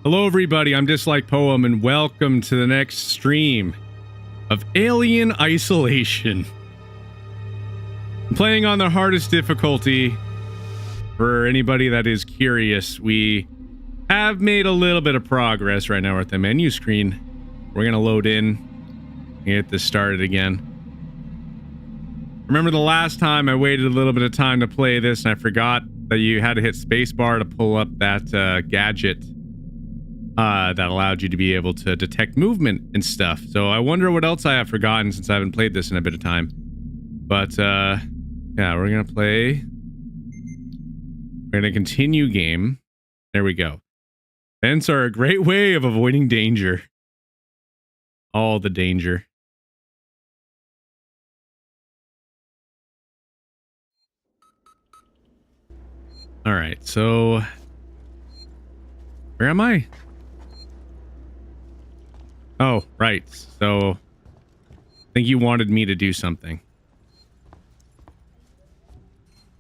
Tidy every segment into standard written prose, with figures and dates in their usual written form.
Hello everybody, I'm Dislike Poem and welcome to the next stream of Alien Isolation. I'm playing on the hardest difficulty. For anybody that is curious, we have made a little bit of progress. Right now we're at the menu screen. We're gonna load in and get this started again. Remember the last time I waited a little bit of time to play this and I forgot that you had to hit spacebar to pull up that gadget that allowed you to be able to detect movement and stuff. So I wonder what else I have forgotten since I haven't played this in a bit of time. But yeah, we're gonna play. We're gonna continue game. There we go. Vents are a great way of avoiding danger. All the danger. All right, so where am I? Oh, right. So I think you wanted me to do something.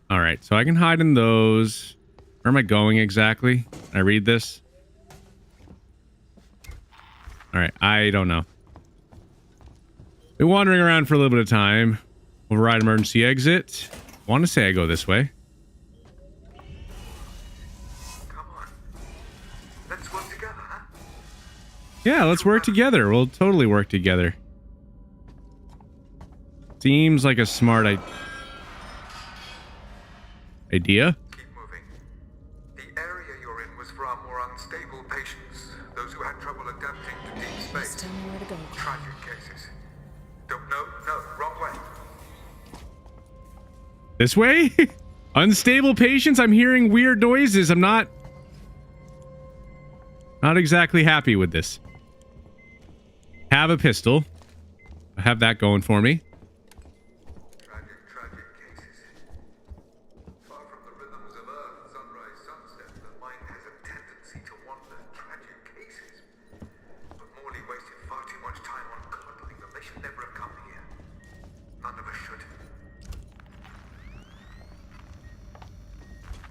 All right, so I can hide in those. Where am I going exactly? Can I read this? All right, I don't know. Been wandering around for a little bit of time. Override emergency exit. I want to say I go this way. Come on. Let's work together, huh? Yeah, let's work together. We'll totally work together. Seems like a smart idea. Keep moving. The area you're in was for our more unstable patients, those who had trouble adapting to deep space. Just tell me where to go. Tragic cases. No, wrong way. This way? Unstable patients? I'm hearing weird noises. I'm not exactly happy with this. Have a pistol. I have that going for me. Tragic cases. Far from the rhythms of Earth, sunrise, sunset, the mind has a tendency to wander. Tragic cases. But Morley wasted far too much time on coddling them. They should never have come here. None of us should.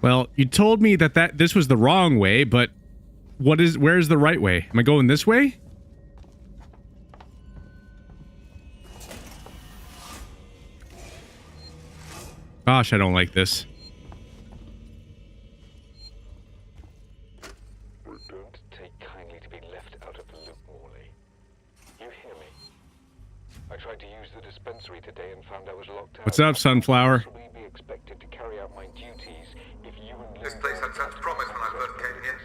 Well, you told me that this was the wrong way, but where's the right way? Am I going this way? Gosh, I don't like this. Don't take kindly to be left out of the loop, Morley. You hear me? I tried to use the dispensary today and found I was locked out. What's up, Sunflower? Possibly be expected to carry out my duties if you and This place had such promise when I first came here.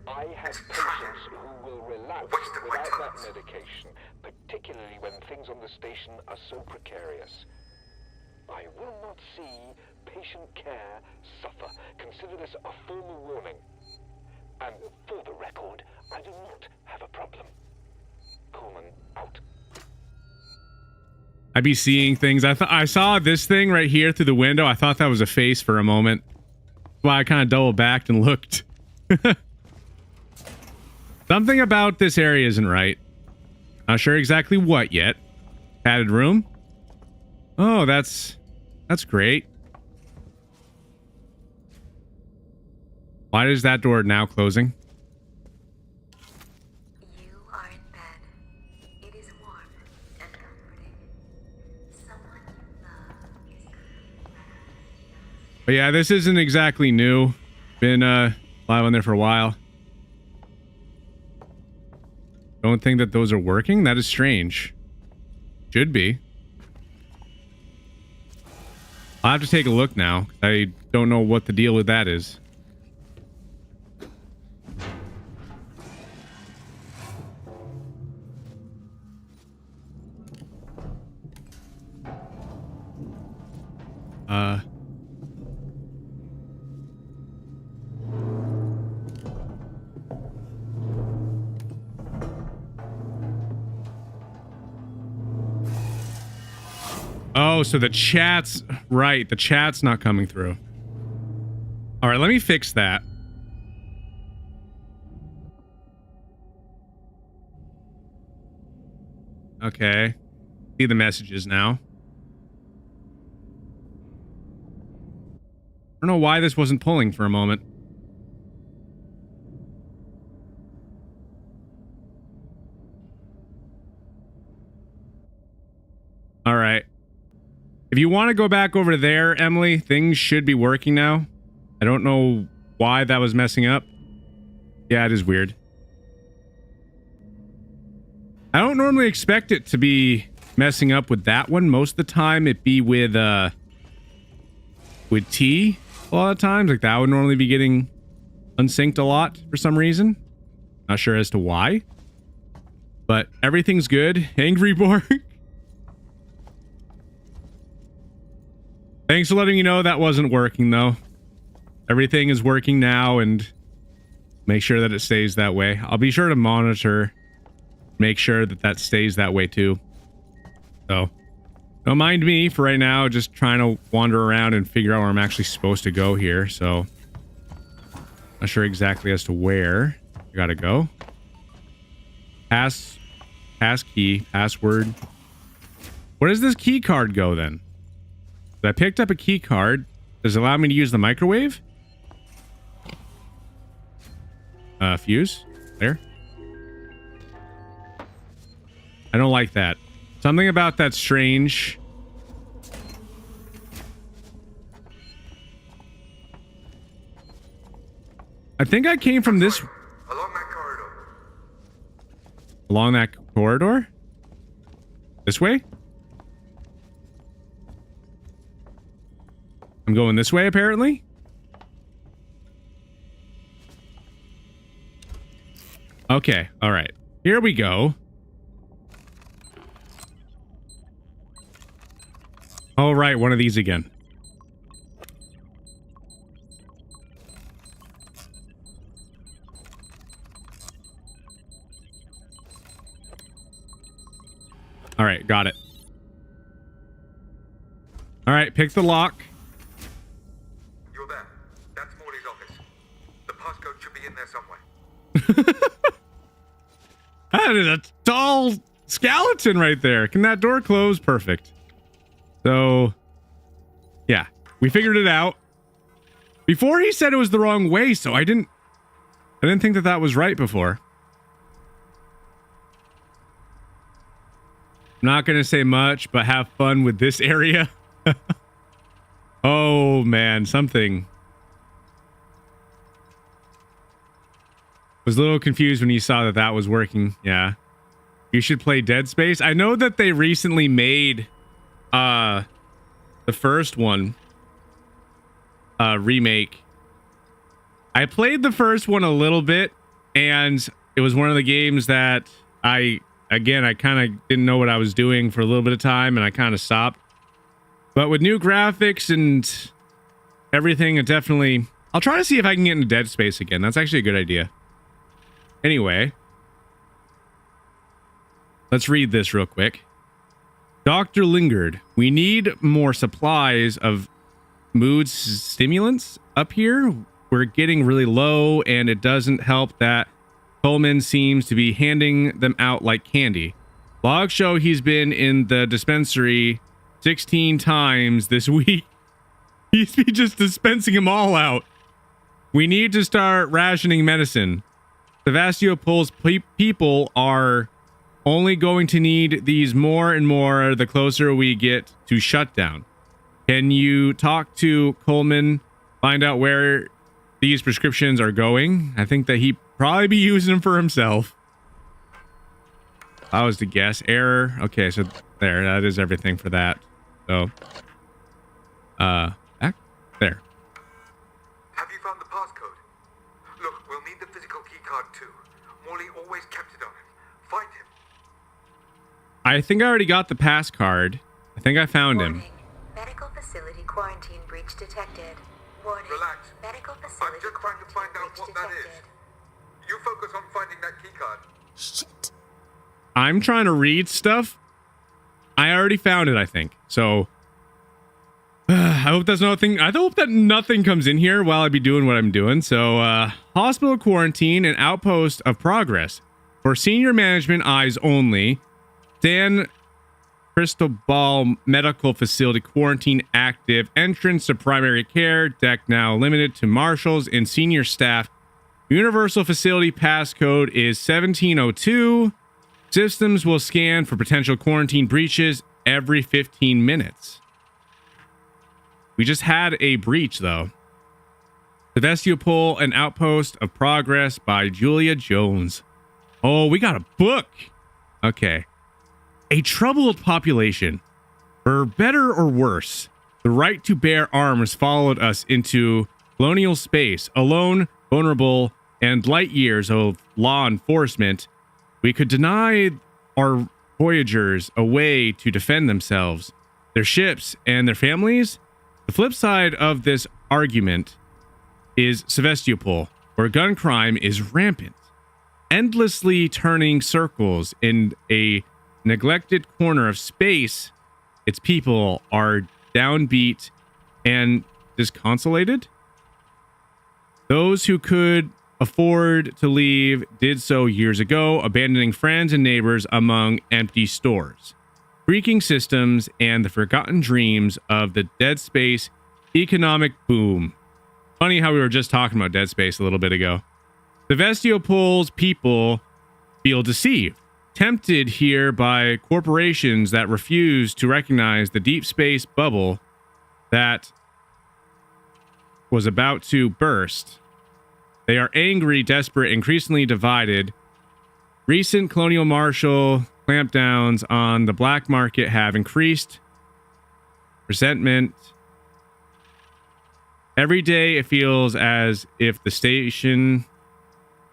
I have patients who will relapse Waste of my without that talents. medication, particularly when things on the station are so precarious. I will not see patient care suffer. Consider this a formal warning. And for the record, I do not have a problem. Coleman, out. I be seeing things. I saw this thing right here through the window. I thought that was a face for a moment. That's why I kind of double backed and looked. Something about this area isn't right. Not sure exactly what yet. Padded room. Oh, that's great. Why is that door now closing? You are in bed. It is warm and comforting. Someone you love is But yeah, this isn't exactly new. Been live on there for a while. Don't think that those are working? That is strange. Should be. I'll have to take a look now. I don't know what the deal with that is. Oh, so the chat's right. The chat's not coming through. All right, let me fix that. Okay. See the messages now. I don't know why this wasn't pulling for a moment. All right. If you want to go back over there, Emily, things should be working now. I don't know why that was messing up. Yeah, it is weird. I don't normally expect it to be messing up with that one. Most of the time it be with T a lot of times. Like that would normally be getting unsynced a lot for some reason. Not sure as to why. But everything's good. Angry Borg. Thanks for letting me know that wasn't working though. Everything is working now and make sure that it stays that way. I'll be sure to monitor, make sure that that stays that way too. So don't mind me for right now, just trying to wander around and figure out where I'm actually supposed to go here. So not sure exactly as to where I gotta go. Pass key, password. Where does this key card go then? I picked up a key card. Does it allow me to use the microwave? Fuse. There. I don't like that. Something about that's strange. I think I came from this... Along that corridor. Along that corridor? This way? I'm going this way, apparently. Okay, all right. Here we go. All right, one of these again. All right, got it. All right, pick the lock. You're there. That's Morley's office. The passcode should be in there somewhere. That is a tall skeleton right there. Can that door close? Perfect. So, yeah, we figured it out. Before he said it was the wrong way, so I didn't think that that was right before. I'm not going to say much, but have fun with this area. Oh, man, something. Was a little confused when you saw that that was working. Yeah. You should play Dead Space. I know that they recently made the first one remake. I played the first one a little bit, and it was one of the games that I kind of didn't know what I was doing for a little bit of time, and I kind of stopped. But with new graphics and everything, I'll try to see if I can get into Dead Space again. That's actually a good idea. Anyway, let's read this real quick. Dr. Lingard, we need more supplies of mood stimulants up here. We're getting really low, and it doesn't help that Coleman seems to be handing them out like candy. Logs show he's been in the dispensary 16 times this week. He's just dispensing them all out. We need to start rationing medicine. Sevastopol's people are only going to need these more and more the closer we get to shutdown. Can you talk to Coleman, find out where these prescriptions are going? I think that he'd probably be using them for himself. I was to guess. Error. Okay, so there, that is everything for that. So, back there. Have you found the passcode? Look, we'll need the physical keycard too. Morley always kept it on him. Find him. I think I already got the pass card. I think I found him. Warning. Medical facility quarantine breach detected. Warning. Relax. Medical I'm facility just trying to find out breach what that detected. is. You focus on finding that keycard. Shit. I'm trying to read stuff. I already found it, I think. So, I hope that's nothing. I hope that nothing comes in here while I be doing what I'm doing. So, hospital quarantine and outpost of progress. For senior management eyes only. San Cristobal Medical Facility quarantine active. Entrance to primary care. Deck now limited to marshals and senior staff. Universal facility passcode is 1702. Systems will scan for potential quarantine breaches every 15 minutes. We just had a breach, though. Sevastopol, an outpost of progress by Julia Jones. Oh, we got a book. Okay. A troubled population. For better or worse, the right to bear arms followed us into colonial space, alone, vulnerable, and light years of law enforcement. We could deny our voyagers a way to defend themselves, their ships, and their families. The flip side of this argument is Sevastopol, where gun crime is rampant, endlessly turning circles in a neglected corner of space. Its people are downbeat and disconsolated. Those who could afford to leave did so years ago, abandoning friends and neighbors among empty stores, creaking systems, and the forgotten dreams of the Dead Space economic boom. Funny how we were just talking about Dead Space a little bit ago. Sevastopol's people feel deceived, tempted here by corporations that refuse to recognize the deep space bubble that was about to burst. They are angry, desperate, increasingly divided. Recent colonial martial clampdowns on the black market have increased resentment. Every day it feels as if the station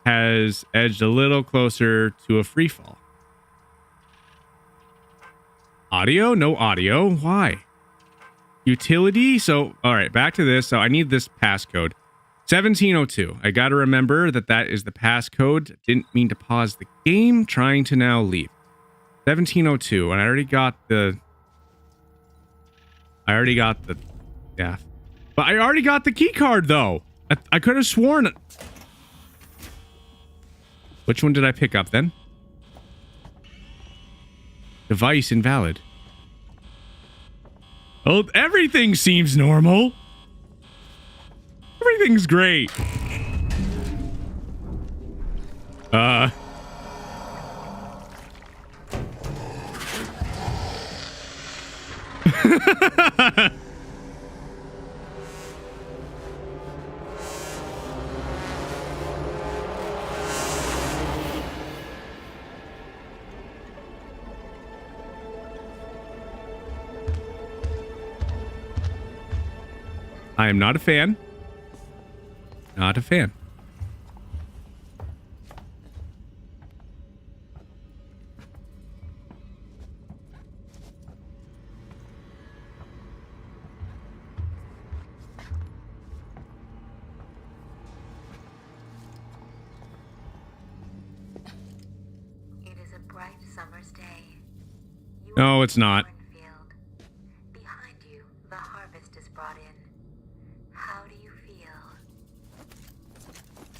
has edged a little closer to a free fall. Audio? No audio. Why? Utility? So, all right, back to this. So I need this passcode. 1702. I got to remember that that is the passcode. Didn't mean to pause the game. Trying to now leave. 1702. And I already got the... Yeah. But I already got the key card, though. I could have sworn... Which one did I pick up, then? Device invalid. Oh, everything seems normal. Everything's great. I am not a fan. Not a fan. It is a bright summer's day. You No, are it's not. in a cornfield. Behind you, the harvest is brought in. How do you feel?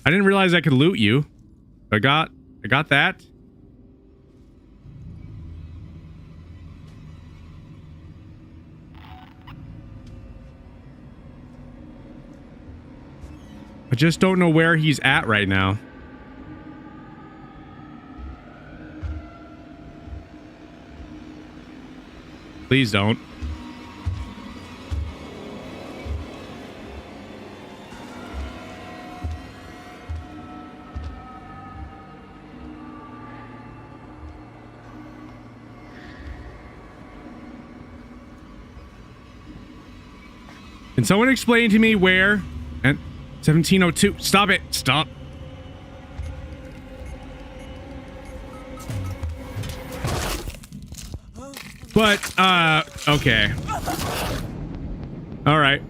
I didn't realize I could loot you. I got that. I just don't know where he's at right now. Please don't. Can someone explain to me where? And 1702. Stop it. Stop. But, okay. All right.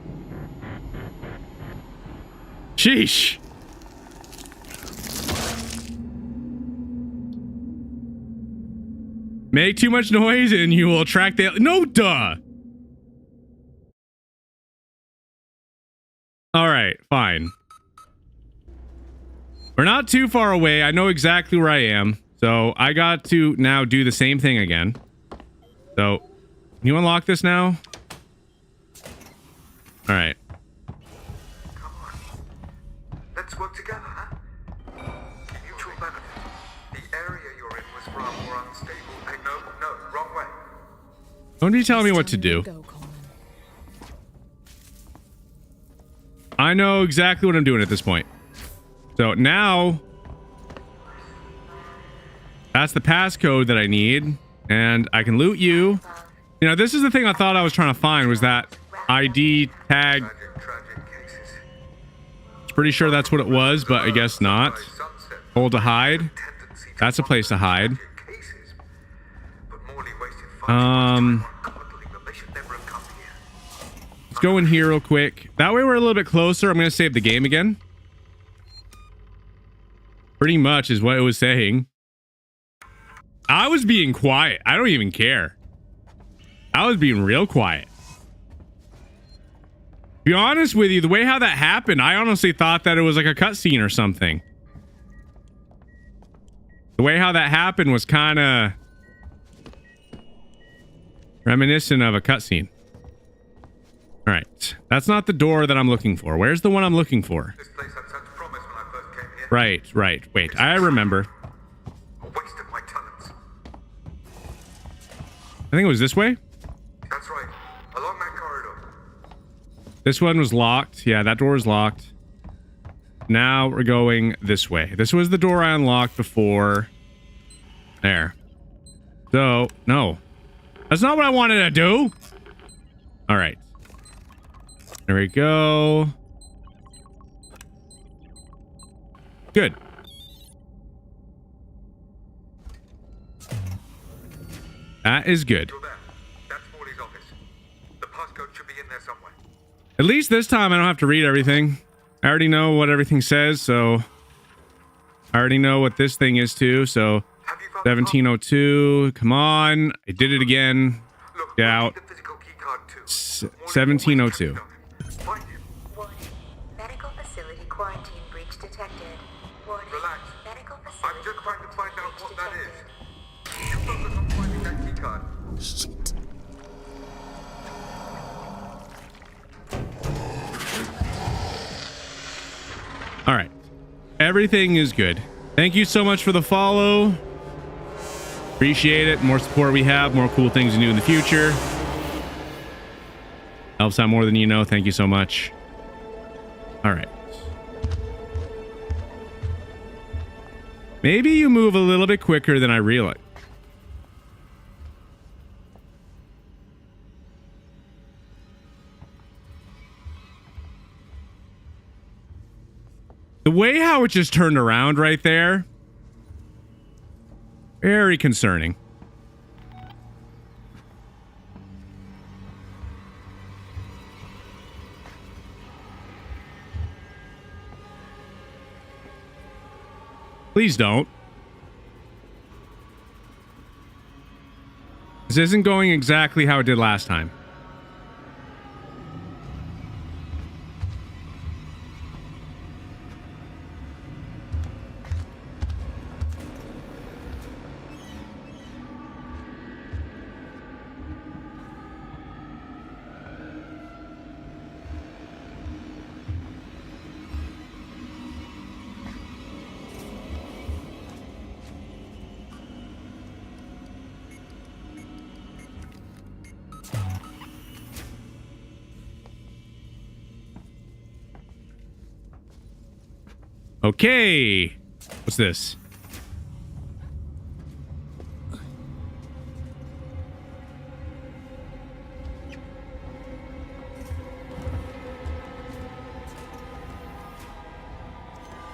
Sheesh. Make too much noise and you will attract the... No, duh. All right, fine. We're not too far away. I know exactly where I am. So I got to now do the same thing again. So, can you unlock this now? All right. Come on. Let's work together, huh? Mutual benefit. The area you're in was far more unstable. Hey, no, wrong way. Don't be telling me what to It's time do. you go, Coleman. I know exactly what I'm doing at this point. So now that's the passcode that I need, and I can loot you. You know, this is the thing I thought I was trying to find, was that ID tag. Tragic cases. Pretty sure that's what it was, but I guess not. Sunset. Hold to hide. Tendency to That's a place to hide. tragic cases. But Morley wasted far too much time on coddling them. They should never have come here. Let's go in here real quick. That way we're a little bit closer. I'm going to save the game again. Pretty much is what it was saying. I was being quiet. I don't even care. I was being real quiet. To be honest with you, the way how that happened, I honestly thought that it was like a cutscene or something. The way how that happened was kind of reminiscent of a cutscene. All right, that's not the door that I'm looking for. Where's the one I'm looking for? This place had such promise when I first came here. Right. Wait, I remember. A waste of my talents. I think it was this way. That's right. Along that corridor. This one was locked. Yeah, that door was locked. Now we're going this way. This was the door I unlocked before. There. So, no. That's not what I wanted to do. All right. There we go. Good. That is good. You're there. That's Morley's office. The passcode should be in there somewhere. At least this time I don't have to read everything. I already know what everything says, so I already know what this thing is too. So Have you found the 1702, come on. I did it again. pass- Look, Get I out. need the physical key card too. Morley 1702. always counted on it. Find him. Warning. Medical facility quarantine breach detected. Warning. Relax. Medical I'm facility just trying to find out what breach that detected. is. You focus on finding that key card. Shit. All right. Everything is good. Thank you so much for the follow. Appreciate it. More support we have, more cool things to do in the future. Helps out more than you know. Thank you so much. All right. Maybe you move a little bit quicker than I realized. The way how it just turned around right there, very concerning. Please don't. This isn't going exactly how it did last time. Okay. What's this?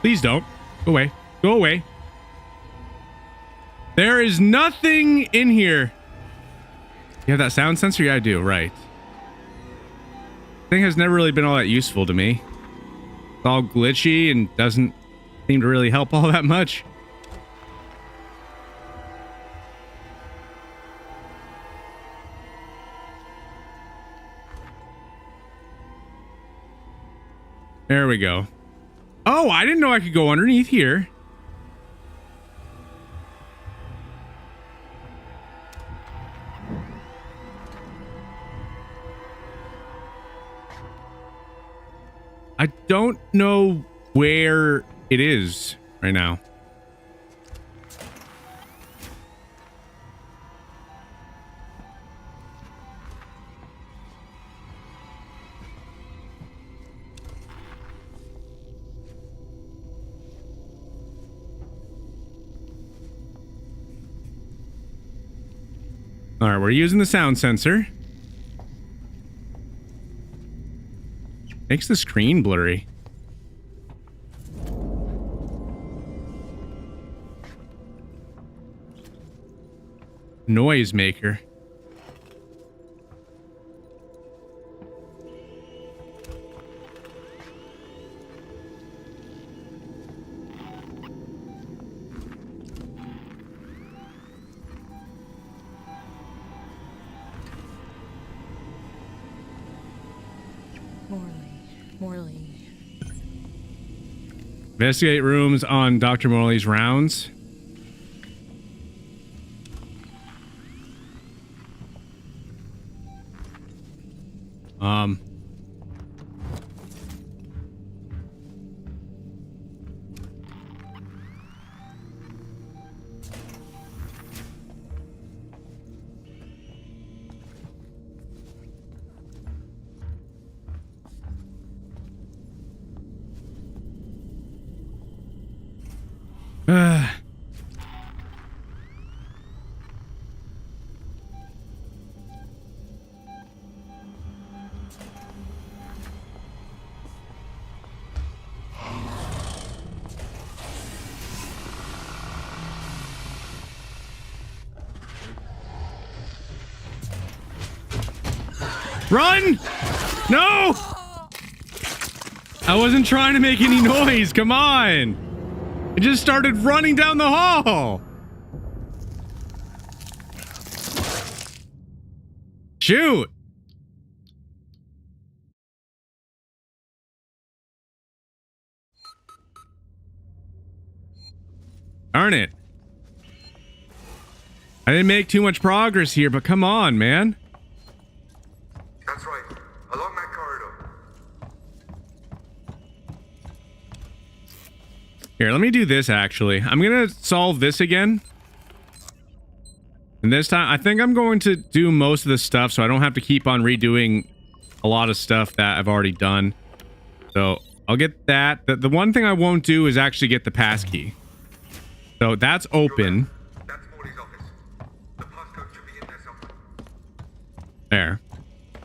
Please don't. Go away. Go away. There is nothing in here. You have that sound sensor? Yeah, I do. Right. Thing has never really been all that useful to me. It's all glitchy and doesn't seem to really help all that much. There we go. Oh, I didn't know I could go underneath here. I don't know where it is right now. All right, we're using the sound sensor. Makes the screen blurry. Noisemaker. Morley. Investigate rooms on Dr. Morley's rounds. Run! No! I wasn't trying to make any noise. Come on. I just started running down the hall. Shoot. Darn it. I didn't make too much progress here, but come on, man. That's right. Along that corridor. Here, let me do this actually. I'm gonna solve this again. And this time, I think I'm going to do most of the stuff so I don't have to keep on redoing a lot of stuff that I've already done. So I'll get that. The one thing I won't do is actually get the passkey. So that's open. That's Morley's office. The passcode should be in there somewhere. There.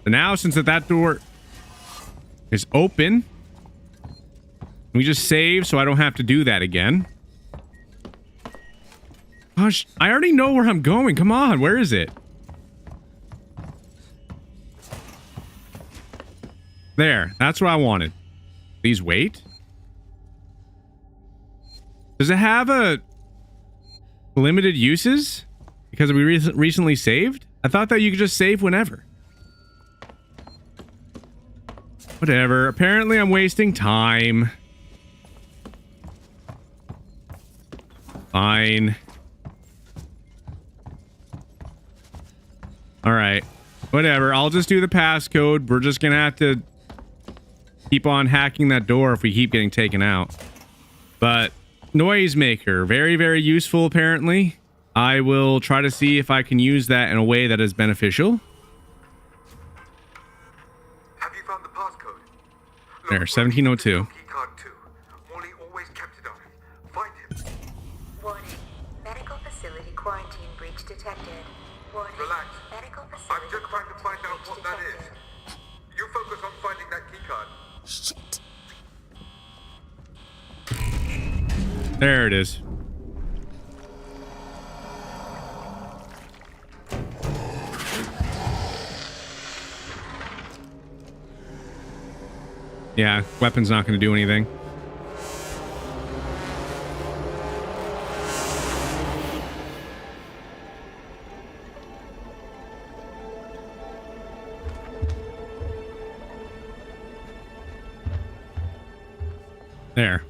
So now, since that door is open, we just save so I don't have to do that again. Gosh, I already know where I'm going. Come on, where is it? There, that's what I wanted. Please wait. Does it have a limited uses? Because we recently saved? I thought that you could just save whenever. Whatever. Apparently I'm wasting time. Fine. Alright. Whatever. I'll just do the passcode. We're just gonna have to keep on hacking that door if we keep getting taken out. But Noisemaker. Very, very useful apparently. I will try to see if I can use that in a way that is beneficial. Have you found the passcode? There, 1702. Keycard 2. Morley always kept it on him. Find him. Warning. Medical facility quarantine breach detected. Warning. Relax. Medical facility I'm just trying to find out what that is. You focus on finding that keycard. Shit. There it is. Yeah, weapon's not going to do anything. There.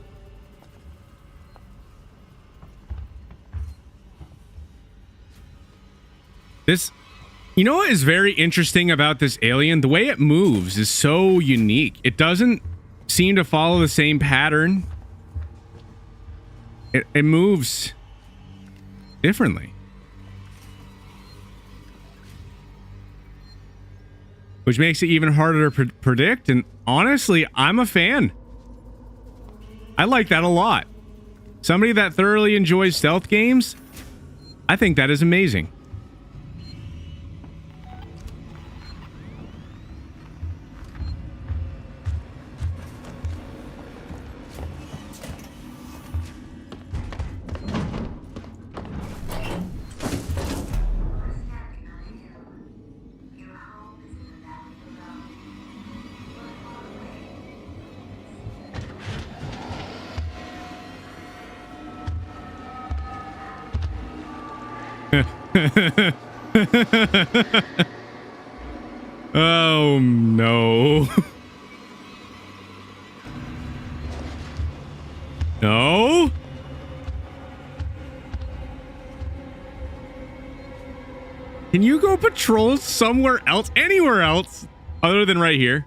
This, you know what is very interesting about this alien? The way it moves is so unique. It doesn't seem to follow the same pattern. It moves differently. Which makes it even harder to predict. And honestly, I'm a fan. I like that a lot. Somebody that thoroughly enjoys stealth games, I think that is amazing. Oh no. No. Can you go patrol somewhere else, anywhere else other than right here?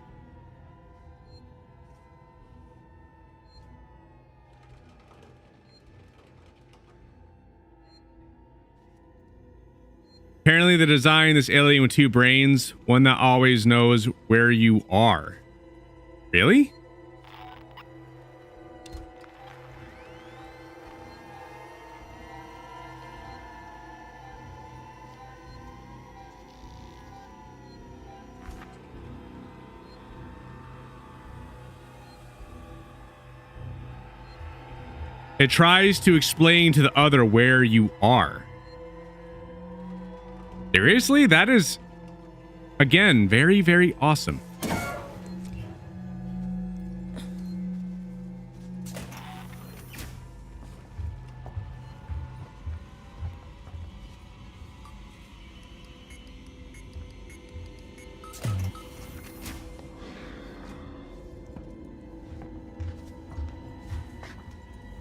Apparently, the design this alien with two brains, one that always knows where you are. Really? It tries to explain to the other where you are. Seriously? That is, again, very, very awesome.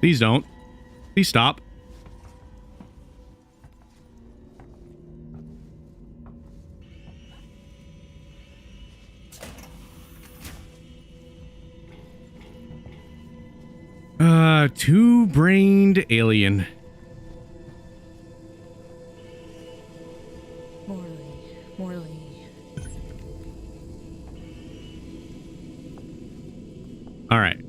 Please don't. Please stop. Two-brained alien. Morley. All right.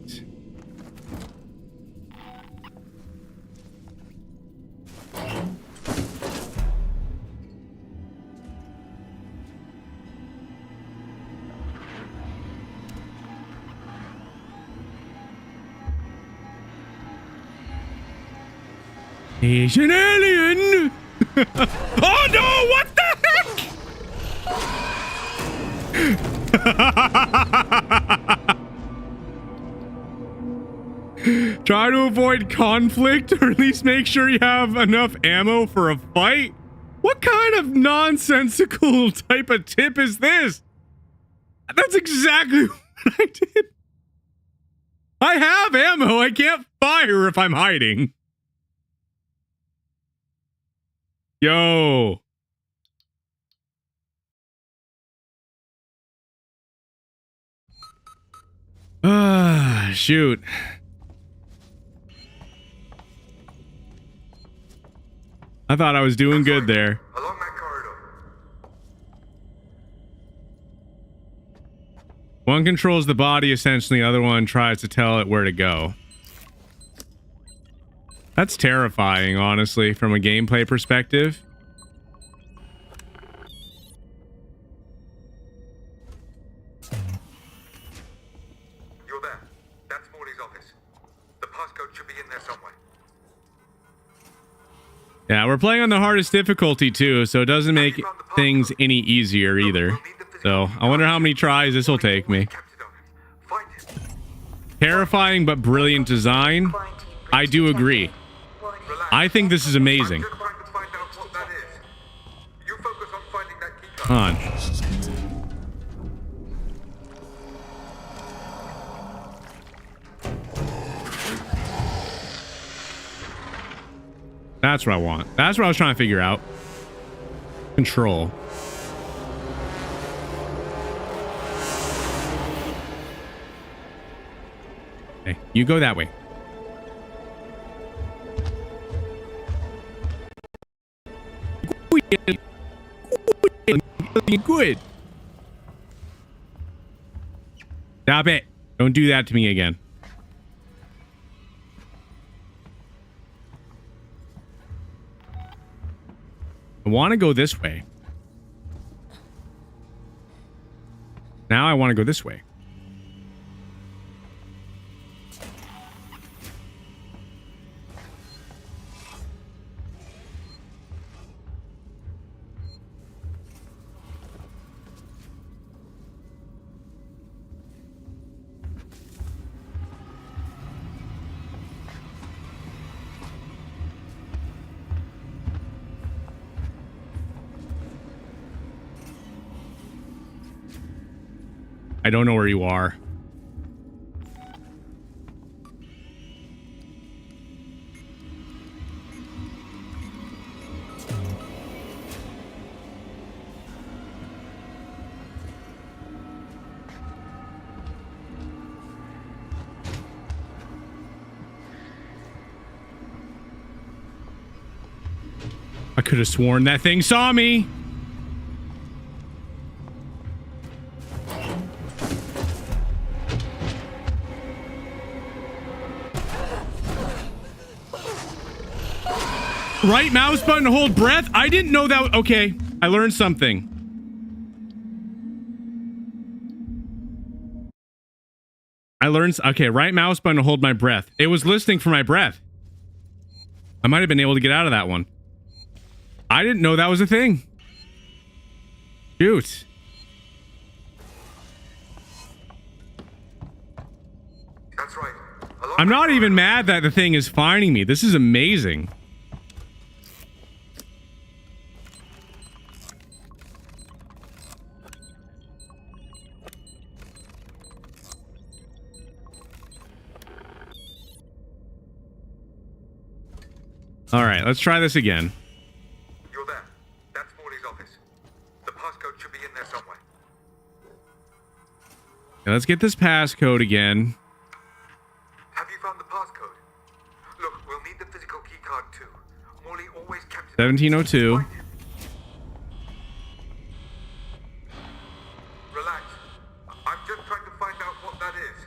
He's an alien! Oh no! What the heck? Try to avoid conflict, or at least make sure you have enough ammo for a fight? What kind of nonsensical type of tip is this? That's exactly what I did. I have ammo. I can't fire if I'm hiding. Yo. Shoot. I thought I was doing good there. Along that corridor. One controls the body, essentially. The other one tries to tell it where to go. That's terrifying, honestly, from a gameplay perspective. You're there. That's Morley's office. The passcode should be in there somewhere. Yeah, we're playing on the hardest difficulty, too, so it doesn't make things any easier either. So, I wonder how many tries this will take me. Find it. Terrifying but brilliant design. I do agree. I think this is amazing. Just trying to find out what that is. You focus on finding that key card. Come on. That's what I want. That's what I was trying to figure out. Control. Okay, you go that way. Good. Stop it. Don't do that to me again. I want to go this way. Now I want to go this way. I don't know where you are. I could have sworn that thing saw me. Right mouse button to hold breath? I didn't know that. Okay, I learned something. Okay, right mouse button to hold my breath. It was listening for my breath. I might have been able to get out of that one. I didn't know that was a thing. Shoot. That's right. I'm not even mad that the thing is finding me. This is amazing. All right, let's try this again. You're there. That's Morley's office. The passcode should be in there somewhere. Okay, let's get this passcode again. Have you found the passcode? Look, we'll need the physical keycard too. Morley always kept it. 1702. Find it. Relax. I'm just trying to find out what that is.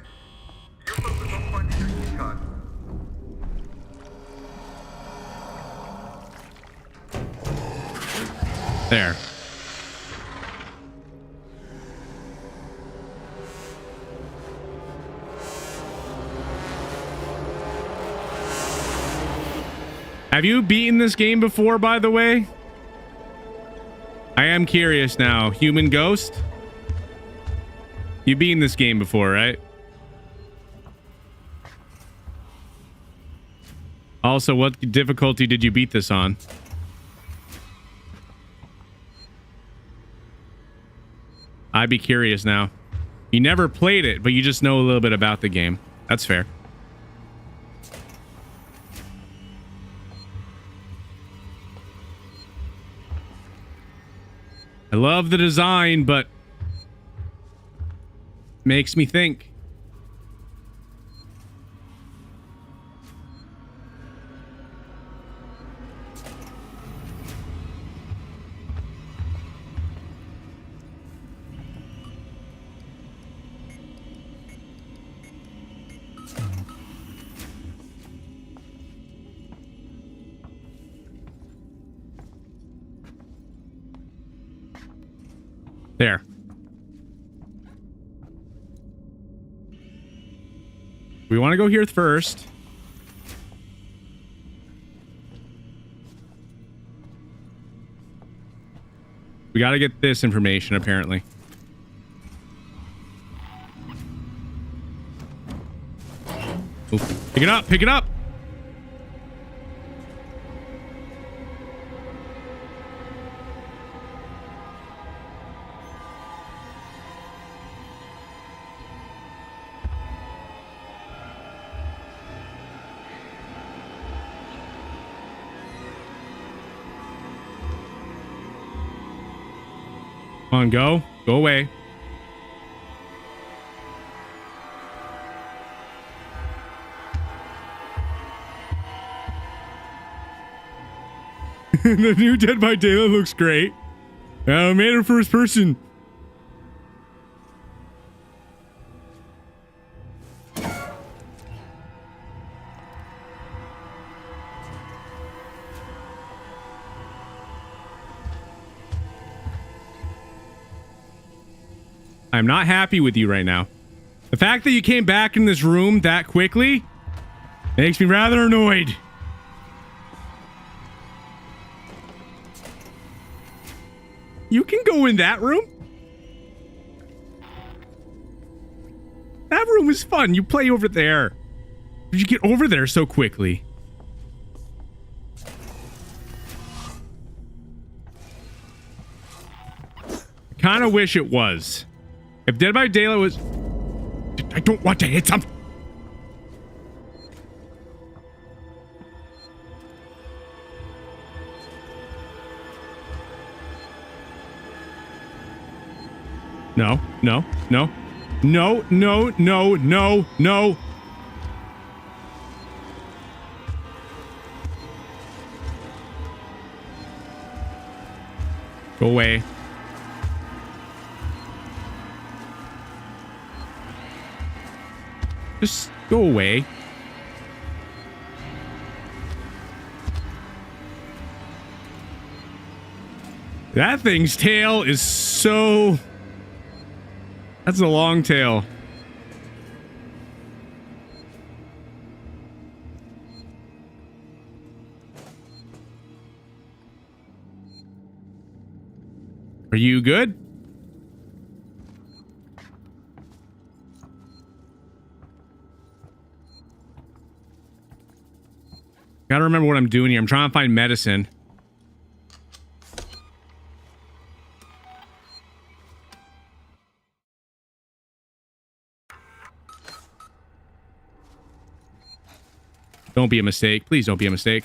You focus on finding the keycard. There. Have you beaten this game before, by the way? I am curious now. Human Ghost? You've beaten this game before, right? Also, what difficulty did you beat this on? I'd be curious now. You never played it, but you just know a little bit about the game. That's fair. I love the design, but makes me think. There. We want to go here first. We got to get this information, apparently. Ooh, pick it up, pick it up. Come on, go. Go away. The new Dead by Daylight looks great. Made it first person. I'm not happy with you right now. The fact that you came back in this room that quickly makes me rather annoyed. You can go in that room? That room is fun. You play over there. Did you get over there so quickly? I kind of wish it was. If Dead by Daylight was... I don't want to hit something. No, no, no. No, no, no, no, no. Go away. Just go away. That thing's tail is so... That's a long tail. Are you good? Gotta remember what I'm doing here. I'm trying to find medicine. Don't be a mistake. Please don't be a mistake.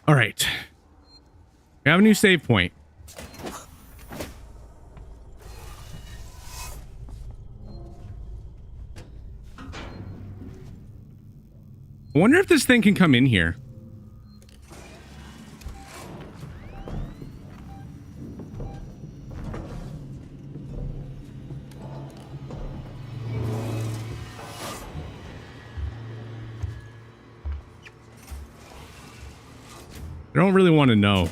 All right. We have a new save point. I wonder if this thing can come in here. I don't really want to know.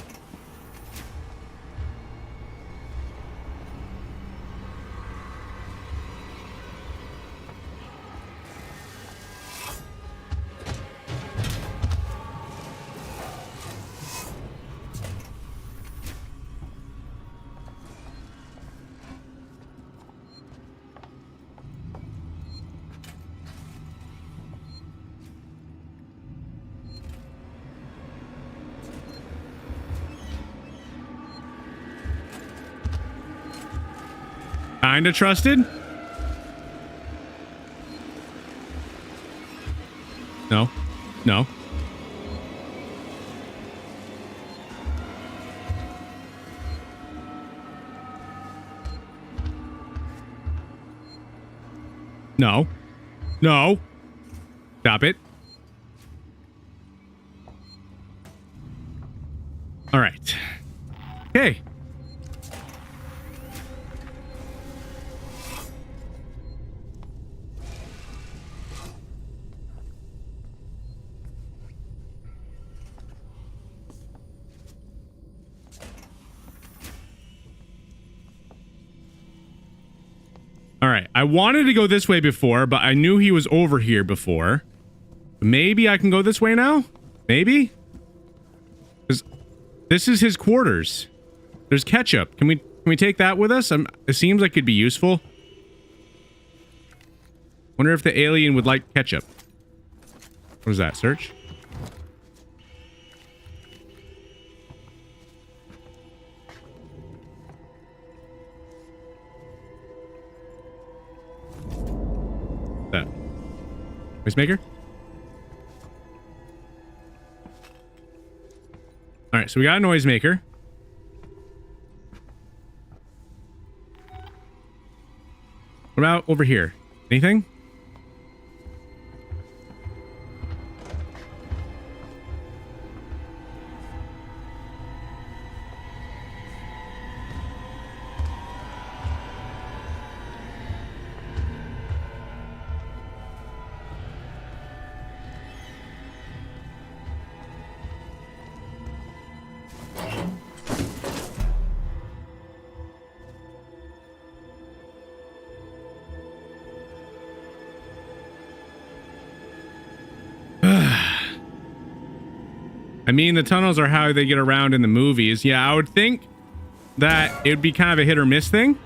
Kinda trusted? No. No. No. No. Stop it. All right. Okay. All right, I wanted to go this way before, but I knew he was over here before. Maybe I can go this way now? Maybe? Because this is his quarters. There's ketchup. Can we take that with us? It seems like it'd be useful. Wonder if the alien would like ketchup. What is that? Search? That noisemaker. All right, so we got a noisemaker. What about over here? Anything? I mean, the tunnels are how they get around in the movies. Yeah, I would think that it would be kind of a hit or miss thing.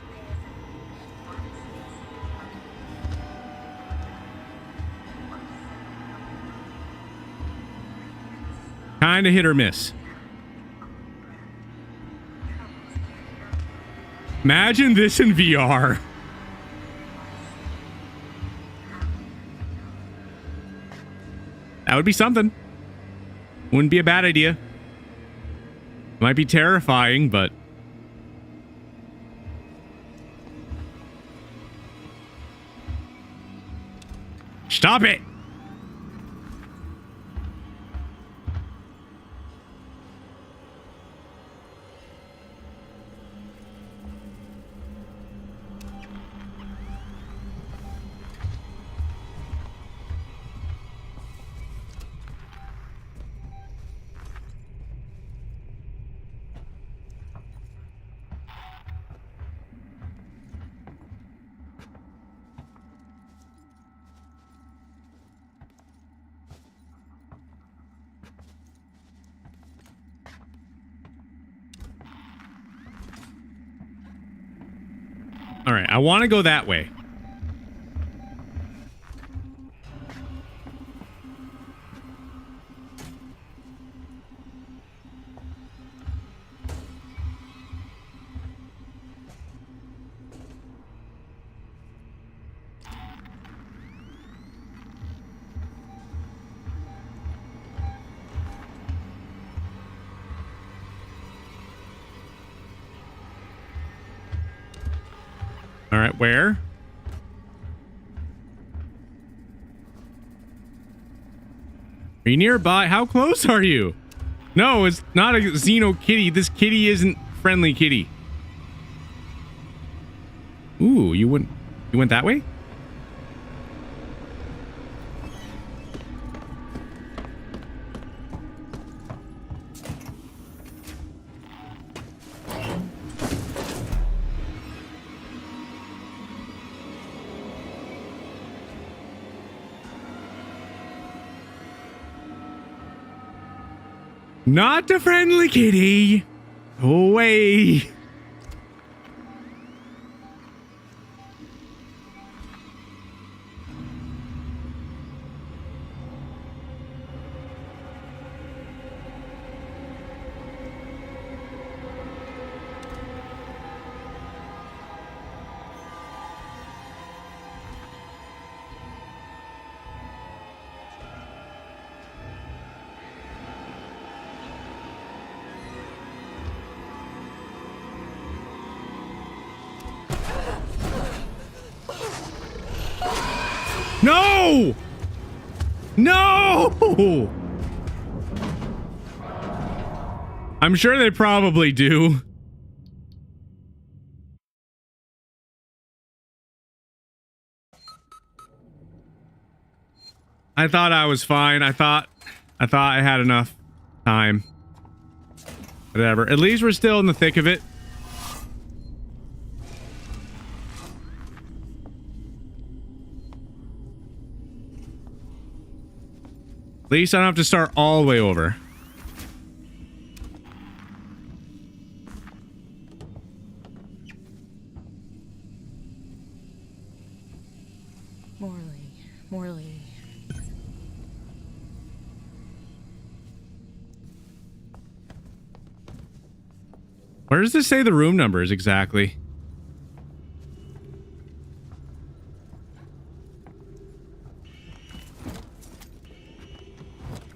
Kind of hit or miss. Imagine this in VR. That would be something. Wouldn't be a bad idea. Might be terrifying, but... Stop it! All right, I want to go that way. All right, where? Are you nearby? How close are you? No, it's not a Xeno kitty. This kitty isn't friendly kitty. Ooh, you went that way? Not a friendly kitty. Go away. No! No! I'm sure they probably do. I thought I was fine. I thought I had enough time. Whatever. At least we're still in the thick of it. At least I don't have to start all the way over. Morley. Where does this say the room numbers exactly?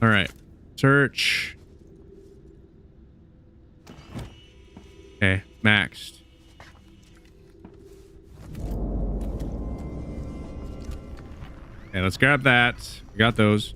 All right, search. Okay, maxed. Okay, let's grab that. We got those.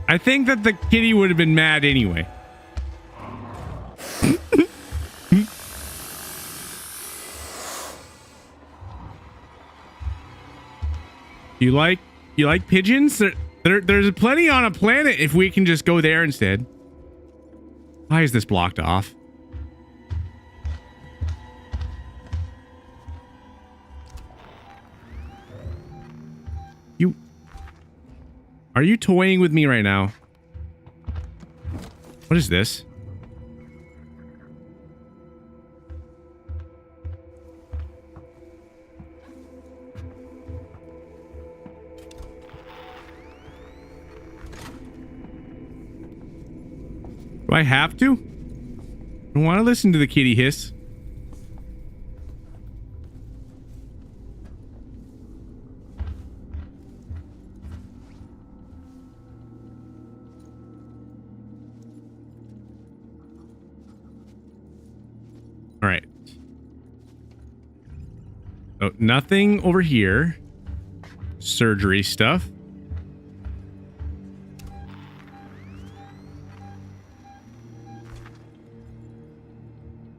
I think that the kitty would have been mad anyway. You like pigeons? There's plenty on a planet if we can just go there instead. Why is this blocked off? Are you toying with me right now? What is this? Do I have to? I don't want to listen to the kitty hiss. All right. So nothing over here. Surgery stuff.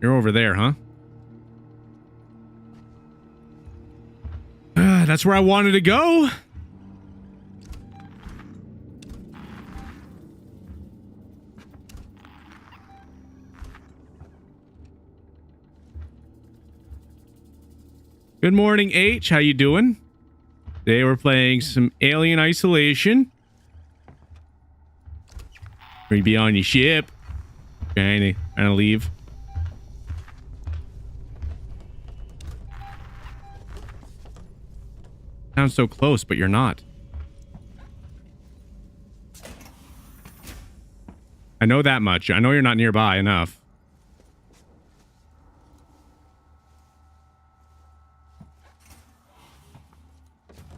You're over there, huh? That's where I wanted to go. Good morning, H. How you doing? Today we're playing some Alien Isolation. Or you be on your ship. Trying to leave. Sounds so close, but you're not. I know that much. I know you're not nearby enough.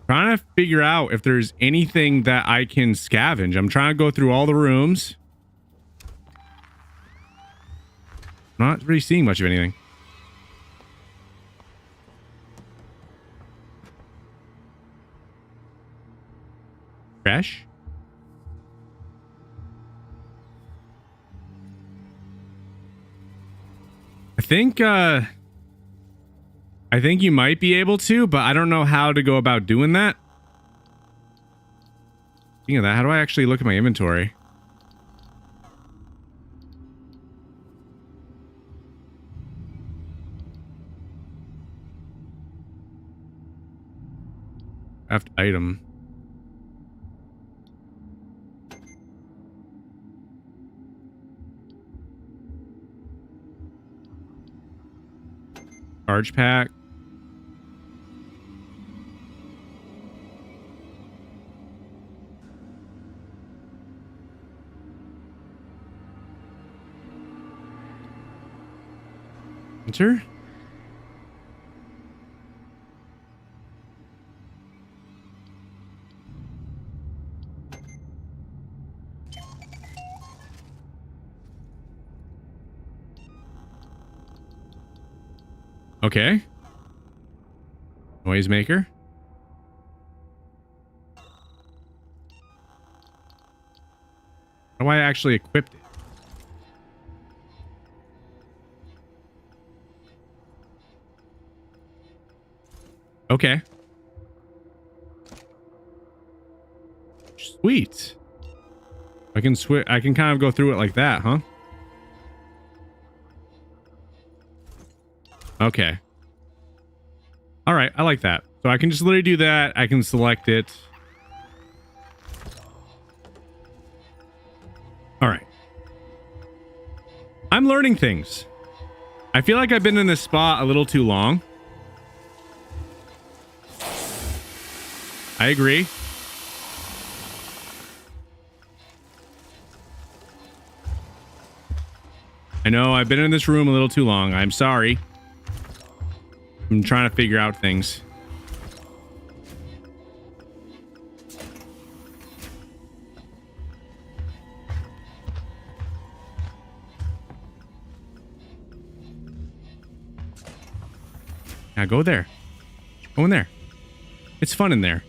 Trying to figure out if there's anything that I can scavenge. I'm trying to go through all the rooms. Not really seeing much of anything. Fresh? I think you might be able to, but I don't know how to go about doing that. Speaking of that, how do I actually look at my inventory? Craft item. Charge pack. Enter. Okay. Noisemaker. How do I actually equip it? Okay. Sweet. I can kind of go through it like that, huh? Okay. All right, I like that. So I can just literally do that. I can select it. All right. I'm learning things. I feel like I've been in this spot a little too long. I agree. I know I've been in this room a little too long. I'm sorry. I'm trying to figure out things. Now go there. Go in there. It's fun in there.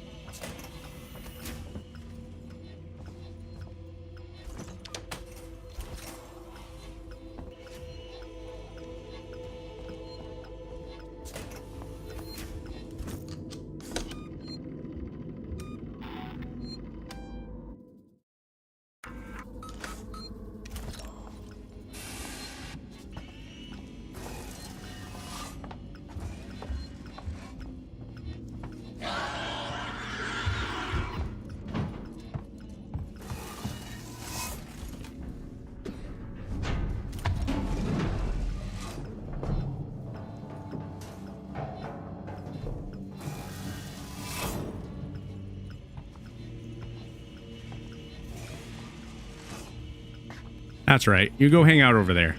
That's right. You go hang out over there.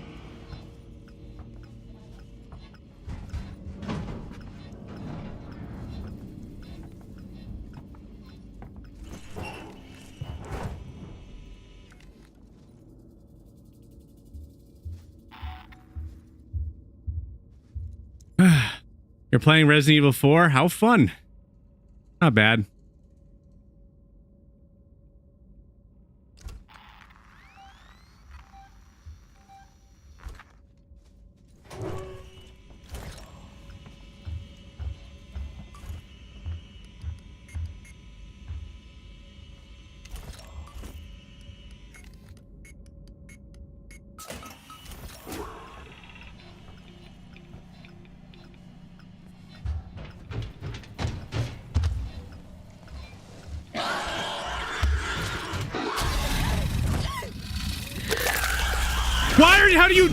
You're playing Resident Evil 4? How fun. Not bad. How do you...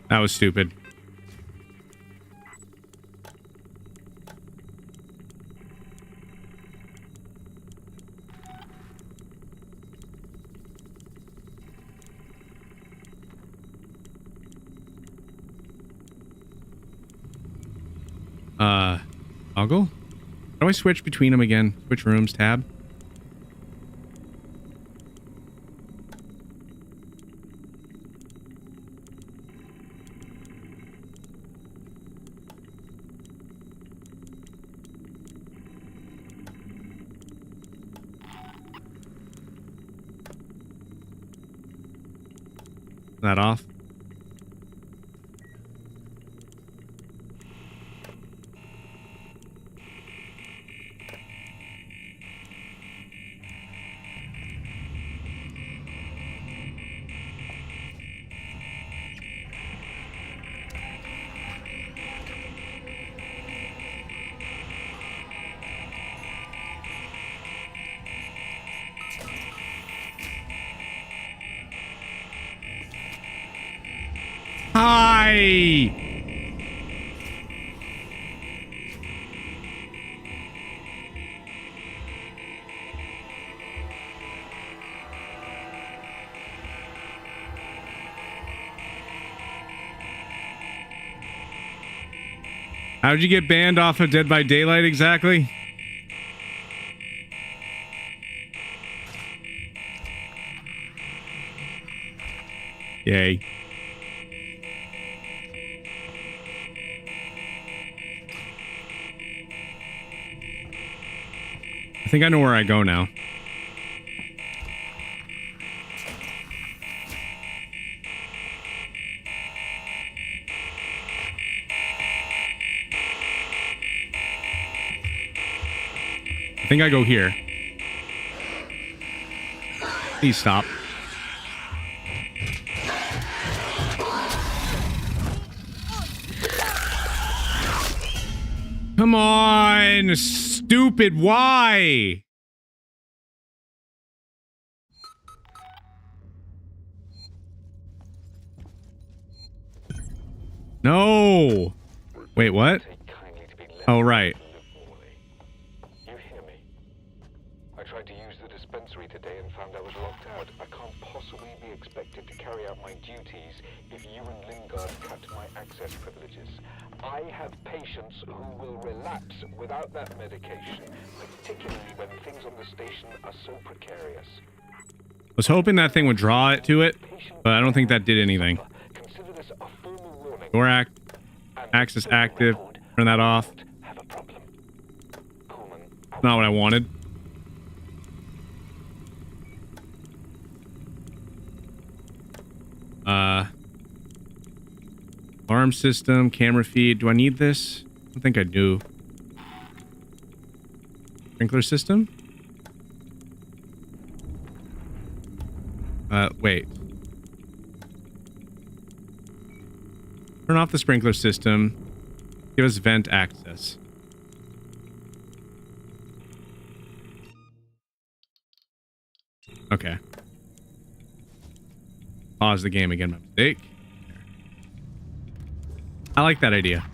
That was stupid. Toggle? How do I switch between them again? Switch rooms, tab? That off. Hi. How'd you get banned off of Dead by Daylight exactly? Yay. I think I know where I go now. I think I go here. Please stop. Come on, stupid, why? No. Wait, what? Oh, right. You hear me? I tried to use the dispensary today and found I was locked out. I can't possibly be expected to carry out my duties if you and Lingard cut my access privileges. I have patients who will relapse without that medication, particularly when things on the station are so precarious. I was hoping that thing would draw it to it, but I don't think that did anything. Consider this a formal warning. Door access active. Turn that off. Have a problem. Coleman, Not what I wanted. Alarm system, camera feed. Do I need this? I don't think I do. Sprinkler system? Wait. Turn off the sprinkler system. Give us vent access. Okay. Pause the game again, my mistake. I like that idea.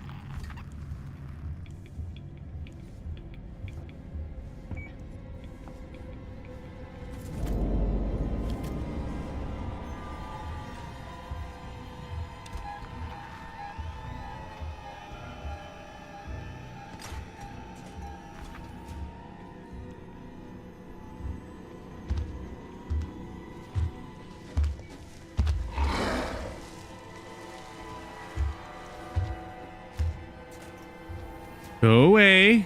Go away.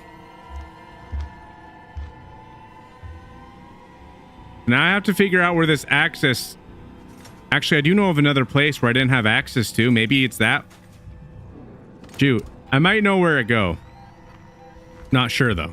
Now I have to figure out where this access... Actually, I do know of another place where I didn't have access to. Maybe it's that. Shoot. I might know where to go. Not sure, though.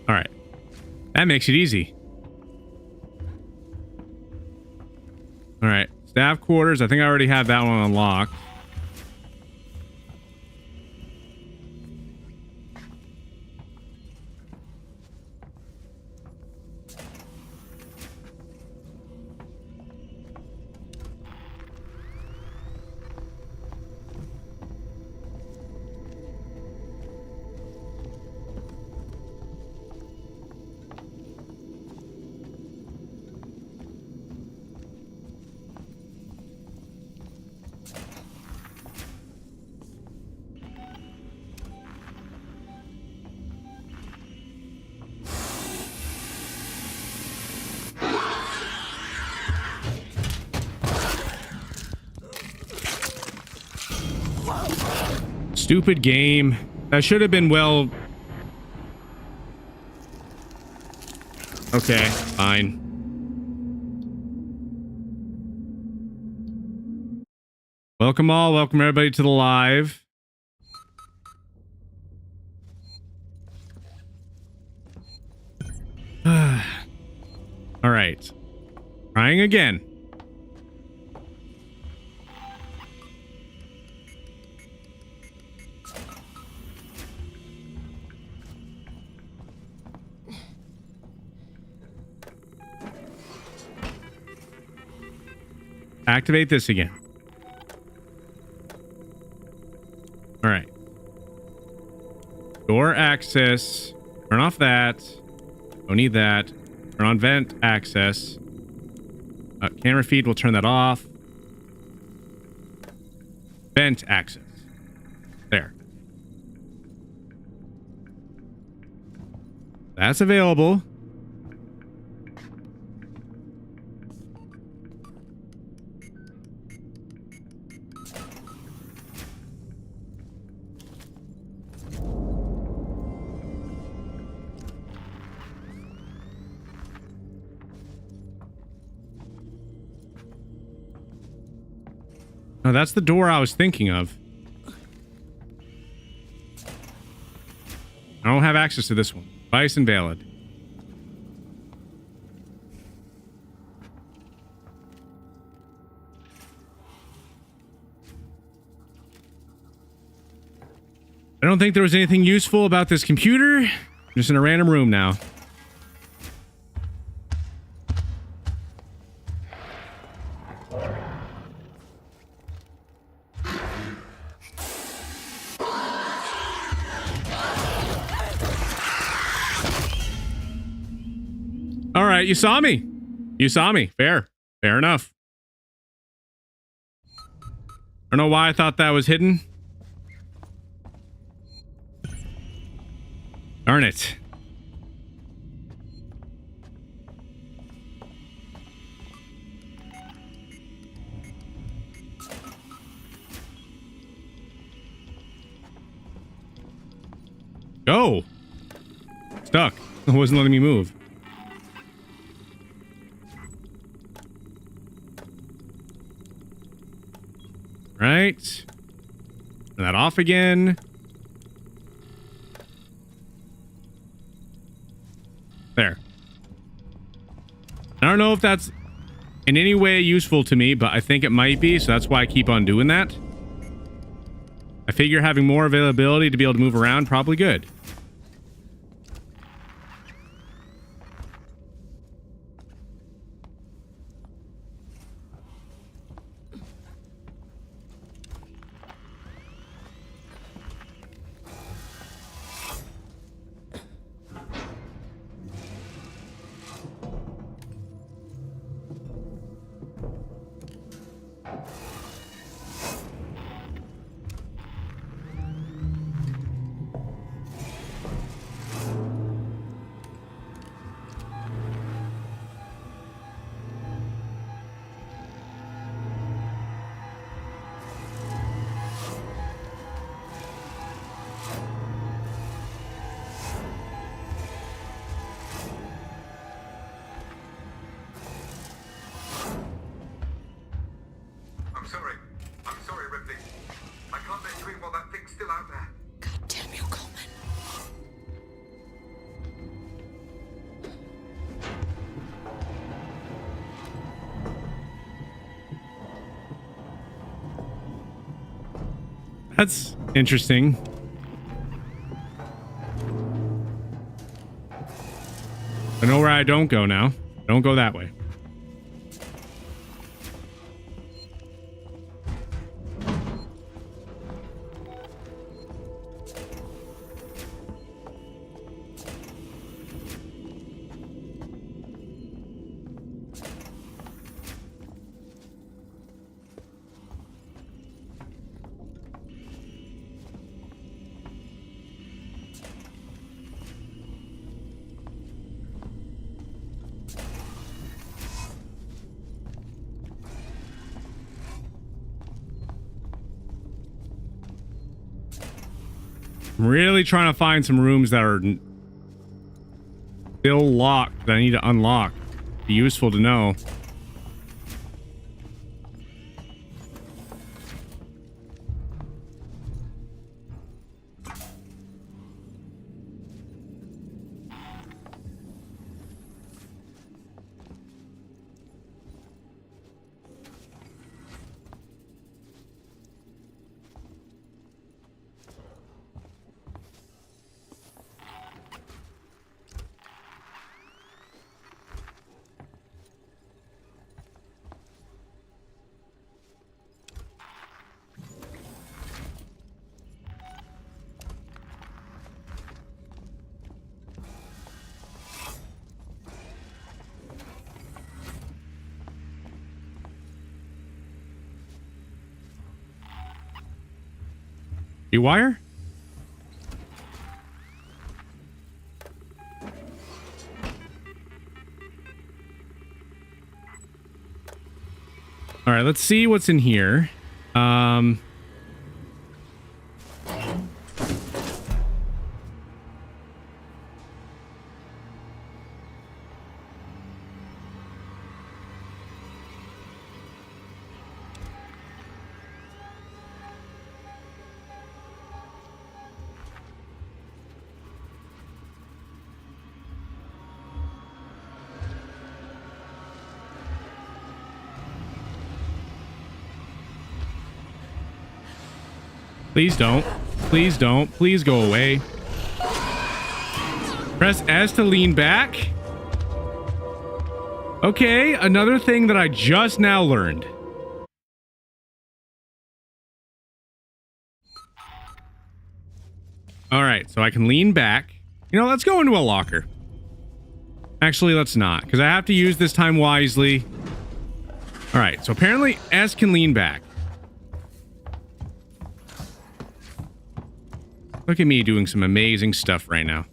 All right. That makes it easy. All right. Staff quarters. I think I already have that one unlocked. Stupid game. That should have been well... Okay, fine. Welcome all. Welcome everybody to the live. All right. Trying again. Activate this again. All right. Door access. Turn off that. Don't need that. Turn on vent access. Camera feed, we'll turn that off. Vent access. There. That's available. No, that's the door I was thinking of. I don't have access to this one. Device invalid. I don't think there was anything useful about this computer. I'm just in a random room now. All right, you saw me. You saw me. Fair. Fair enough. I don't know why I thought that was hidden. Darn it. Go. Stuck. It wasn't letting me move. Right. Turn that off again. There. I don't know if that's in any way useful to me, but I think it might be, so that's why I keep on doing that. I figure having more availability to be able to move around, probably good. I'm sorry, Ripley. I can't let you in while that thing's still out there. God damn you, Coleman. That's interesting. I know where I don't go now. Don't go that way. I'm really trying to find some rooms that are still locked that I need to unlock. Be useful to know. Wire? All right, let's see what's in here. Please don't. Please don't. Please go away. Press S to lean back. Okay, another thing that I just now learned. All right, so I can lean back. You know, let's go into a locker. Actually, let's not, because I have to use this time wisely. All right, so apparently S can lean back. Look at me doing some amazing stuff right now.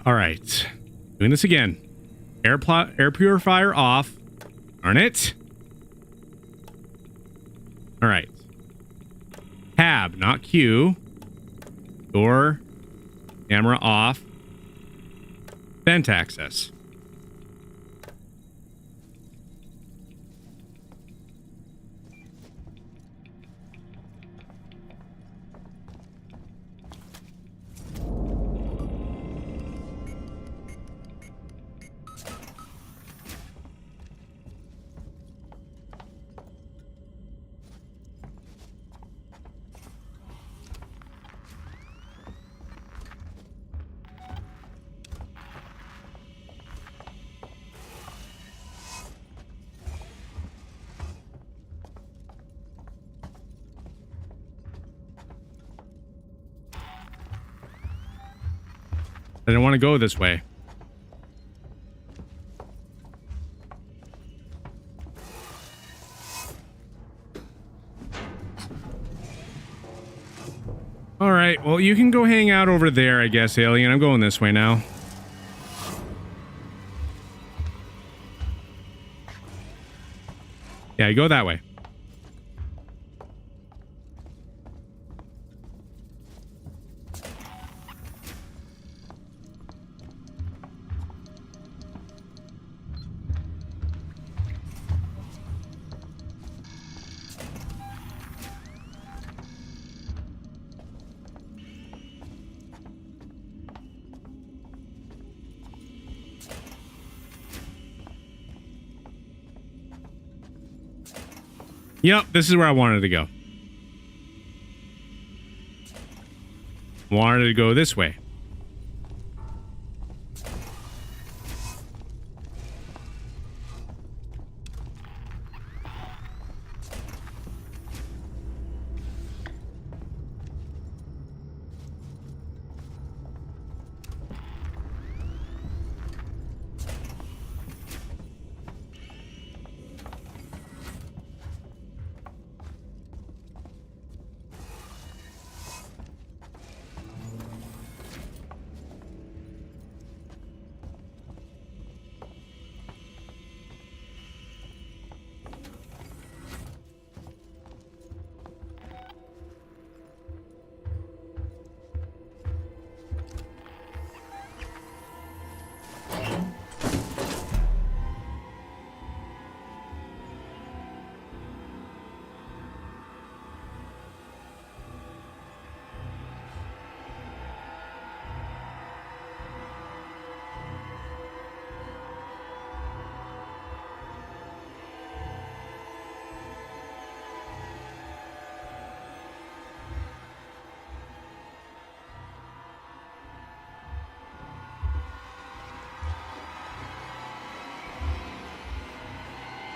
All right. Doing this again. Air purifier off. Darn it. All right. Tab, not Q. Door. Camera off. Vent access. I didn't want to go this way. All right, well, you can go hang out over there, I guess, alien. I'm going this way now. Yeah, you go that way. Yep, this is where I wanted to go. Wanted to go this way.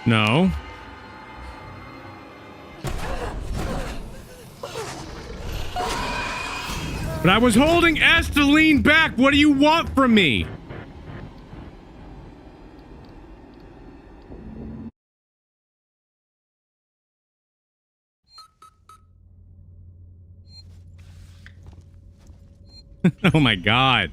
No. But I was holding S to lean back. What do you want from me? Oh my God.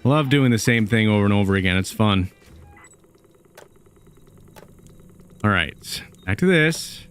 Love doing the same thing over and over again. It's fun. All right, back to this.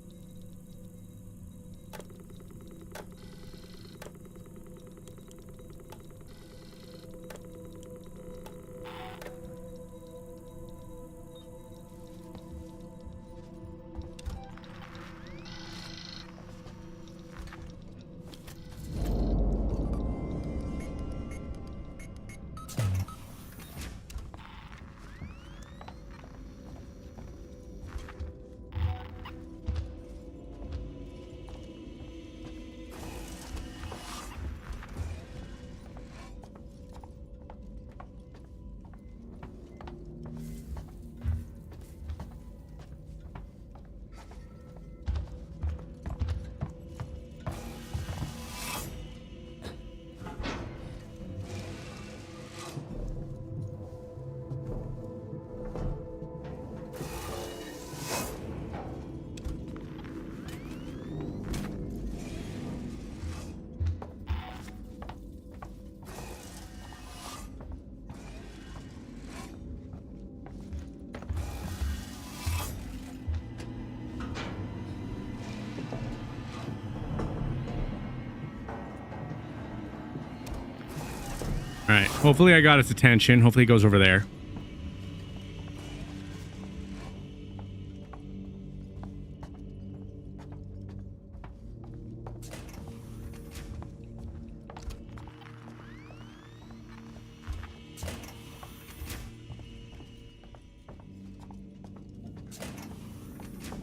right. Hopefully I got its attention. Hopefully it goes over there.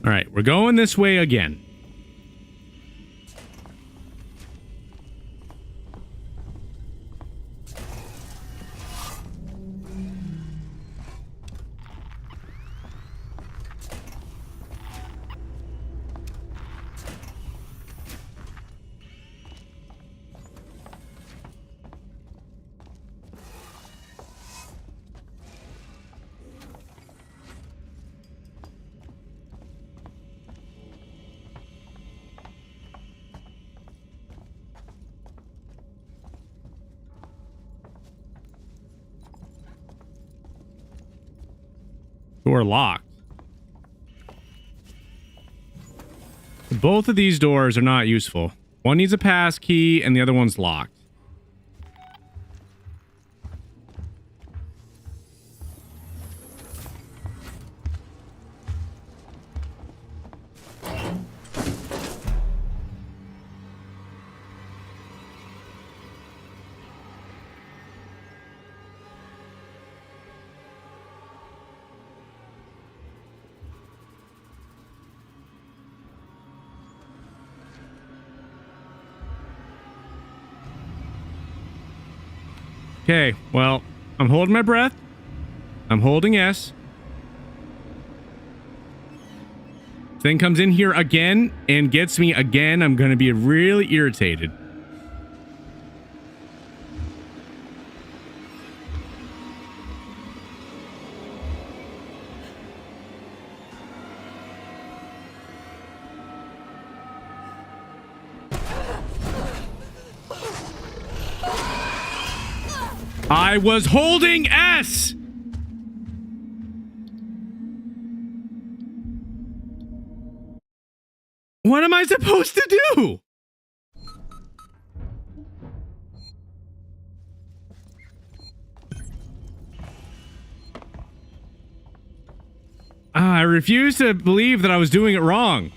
All right, we're going this way again. Door locked. Both of these doors are not useful. One needs a pass key and the other one's locked. Okay, well, I'm holding my breath. I'm holding S. Thing comes in here again and gets me again. I'm going to be really irritated. I was holding S! What am I supposed to do? I refuse to believe that I was doing it wrong.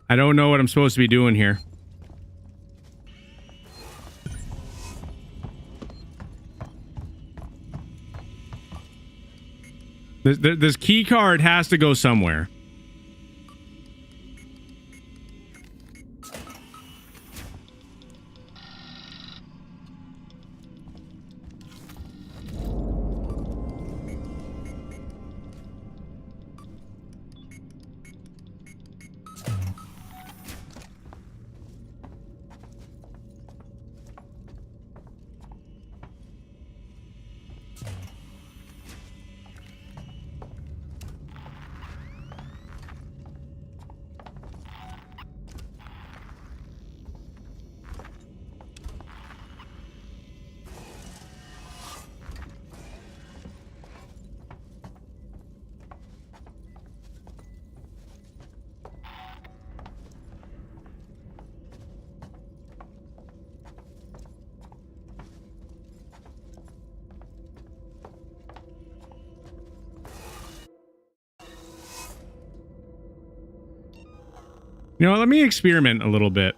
I don't know what I'm supposed to be doing here. This key card has to go somewhere. You know what, let me experiment a little bit.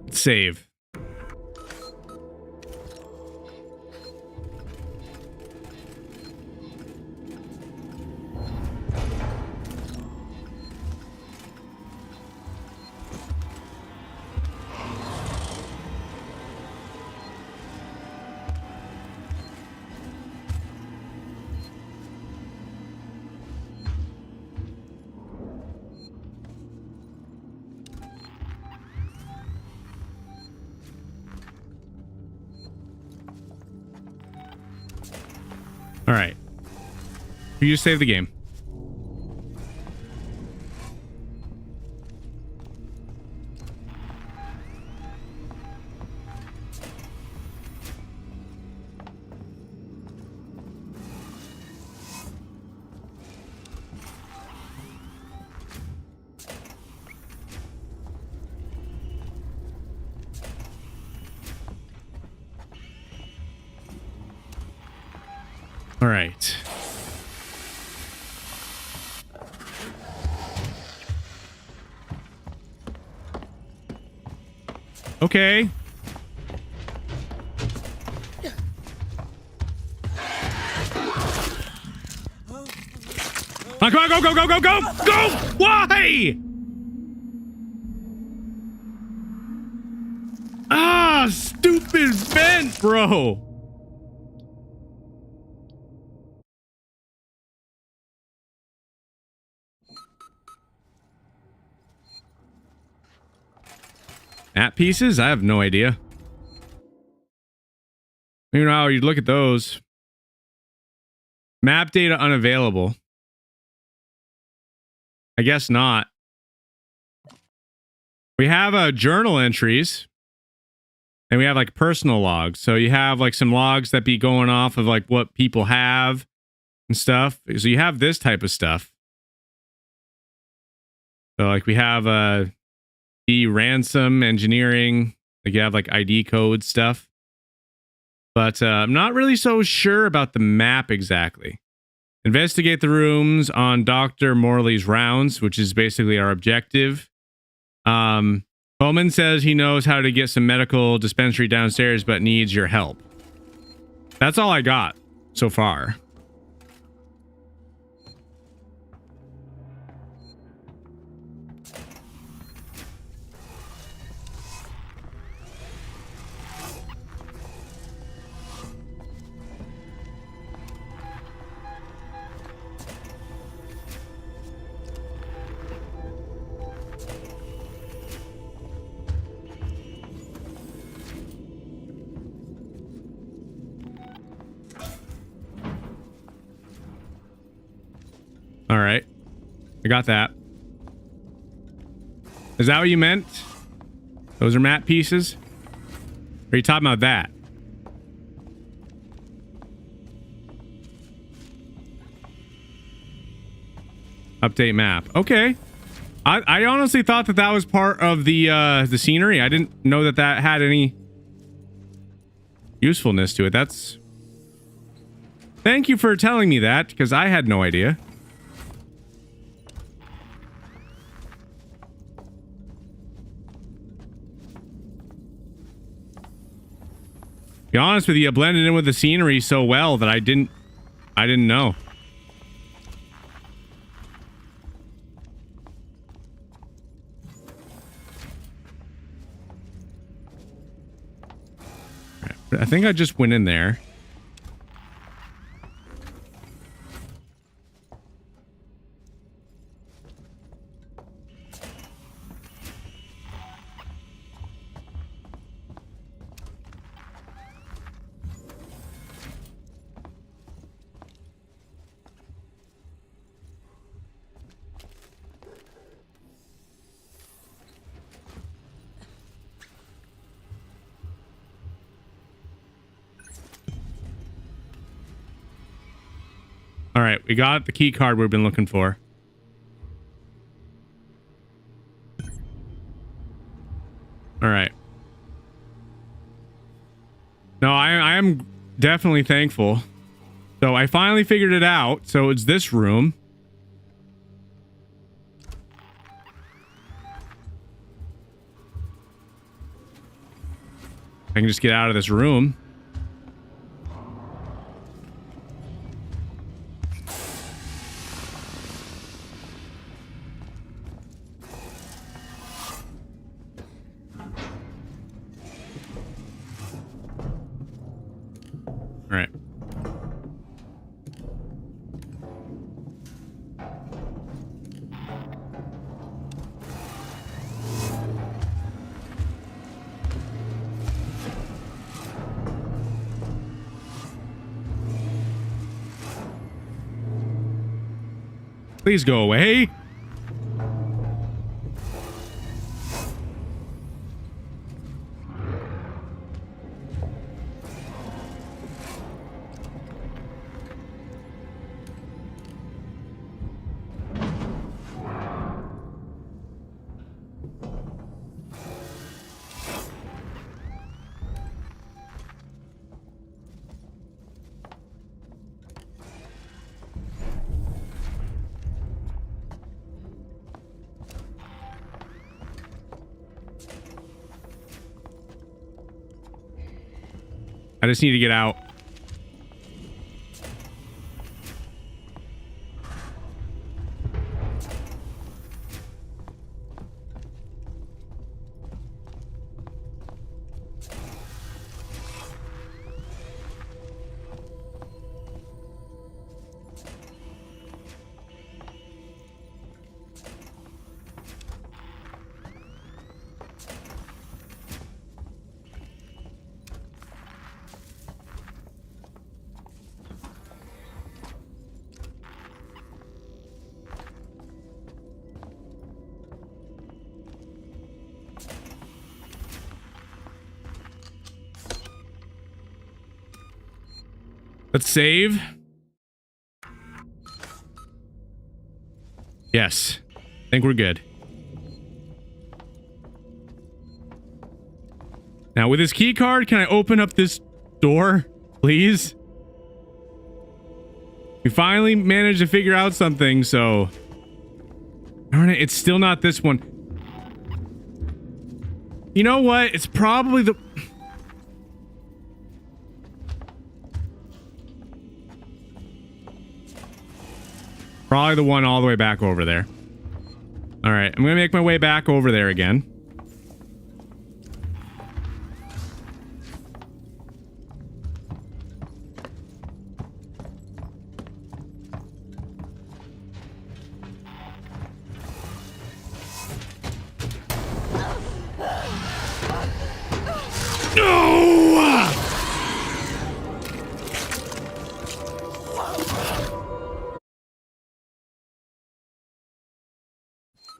Save. All right. You just save the game. All right. Okay. Come on, go, go, go, go, go, go! Why? Ah, stupid vent, bro. Map pieces? I have no idea. You know how you look at those. Map data unavailable. I guess not. We have journal entries. And we have like personal logs. So you have like some logs that be going off of like what people have and stuff. So you have this type of stuff. So like we have the ransom engineering. Like you have like ID code stuff. But I'm not really so sure about the map exactly. Investigate the rooms on Dr. Morley's rounds, which is basically our objective. Coleman says he knows how to get some medical dispensary downstairs, but needs your help. That's all I got so far. All right. I got that. Is that what you meant? Those are map pieces? Or are you talking about that? Update map. Okay. I honestly thought that that was part of the scenery. I didn't know that that had any usefulness to it. That's... Thank you for telling me that, because I had no idea. Be honest with you, I blended in with the scenery so well that I didn't know. I think I just went in there. All right, we got the key card we've been looking for. All right. No, I am definitely thankful. So I finally figured it out. So it's this room. I can just get out of this room. All right. Please go away. I just need to get out. Let's save. Yes. I think we're good. Now with this key card, can I open up this door, please? We finally managed to figure out something, so... Darn it, it's still not this one. You know what? It's probably the... Probably the one all the way back over there. All right, I'm gonna make my way back over there again. No!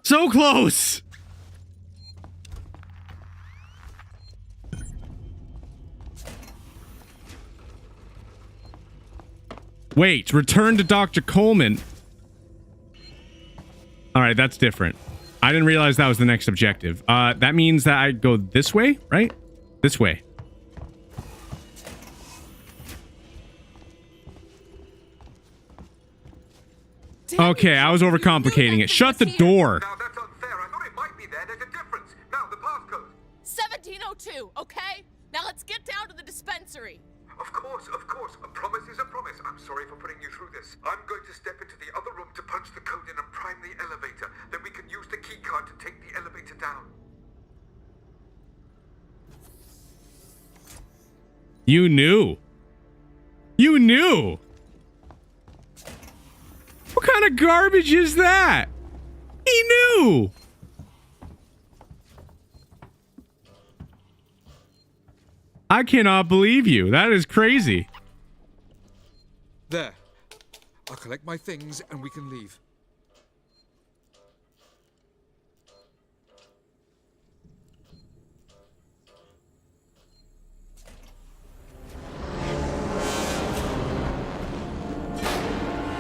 So close! Wait, return to Dr. Coleman. Alright, that's different. I didn't realize that was the next objective. That means that I go this way, right? This way. Okay, I was overcomplicating it. Shut the door. Now that's unfair. I thought it might be there. There's a difference. Now the passcode. 1702, okay? Now let's get down to the dispensary. Of course. A promise is a promise. I'm sorry for putting you through this. I'm going to step into the other room to punch the code in and prime the elevator. Then we can use the key card to take the elevator down. You knew. You knew. What kind of garbage is that? He knew. I cannot believe you. That is crazy. There. I'll collect my things and we can leave.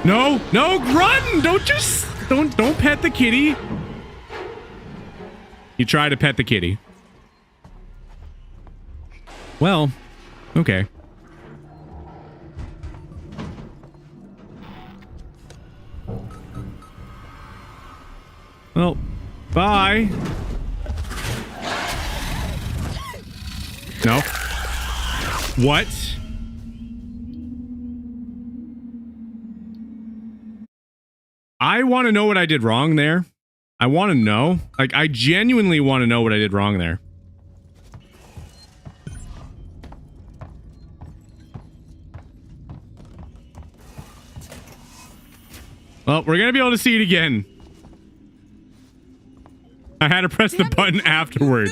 No, no, run! Don't pet the kitty. You try to pet the kitty. Well, okay. Well, bye. No. What? I want to know what I did wrong there. I want to know. Like, I genuinely want to know what I did wrong there. Well, we're going to be able to see it again. I had to press the button afterward.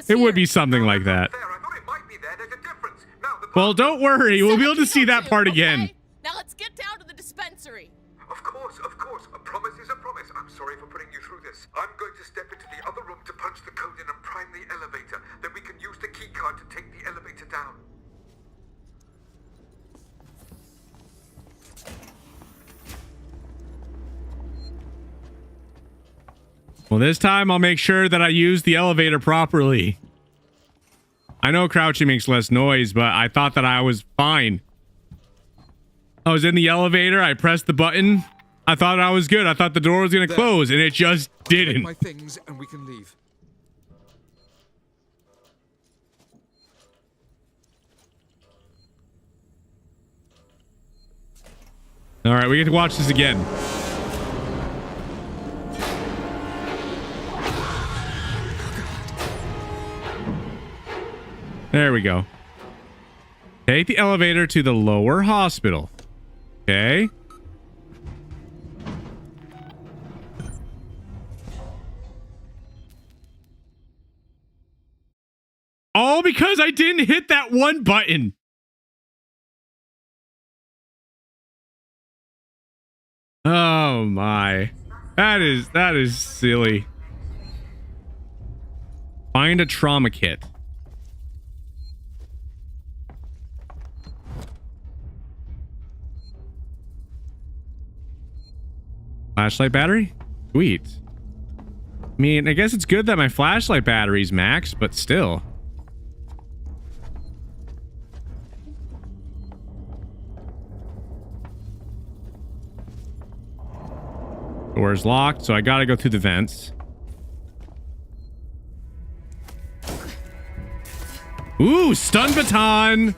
It would be something like that. There, I thought it might be there. There's a difference. Now, the Well, don't worry. We'll be able to see that part again. Now let's get down to the dispensary. Of course, of course. A promise is a promise. I'm sorry for putting you through this. I'm going to step into the other room to punch the code in and prime the elevator. Then we can use the key card to take the elevator down. Well, this time I'll make sure that I use the elevator properly. I know crouching makes less noise, but I thought that I was fine. I was in the elevator. I pressed the button. I thought I was good. I thought the door was going to close, and it just didn't. My things and we can leave. All right, we get to watch this again. There we go. Take the elevator to the lower hospital. Okay. All because I didn't hit that one button. Oh my. That is silly. Find a trauma kit. Flashlight battery? Sweet. I mean, I guess it's good that my flashlight battery's max, but still. Door's locked, so I gotta go through the vents. Ooh, stun baton!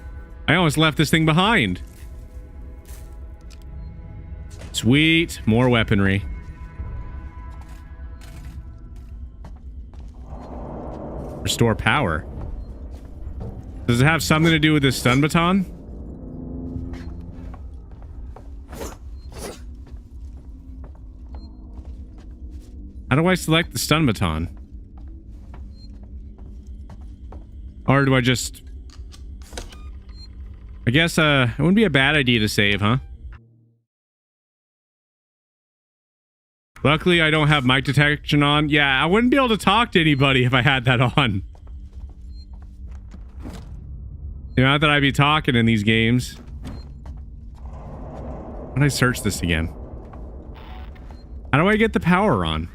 I almost left this thing behind. Sweet, more weaponry. Restore power. Does it have something to do with this stun baton? How do I select the stun baton? Or do I just... I guess it wouldn't be a bad idea to save, huh? Luckily, I don't have mic detection on. Yeah, I wouldn't be able to talk to anybody if I had that on. Not that I'd be talking in these games. How do I search this again? How do I get the power on?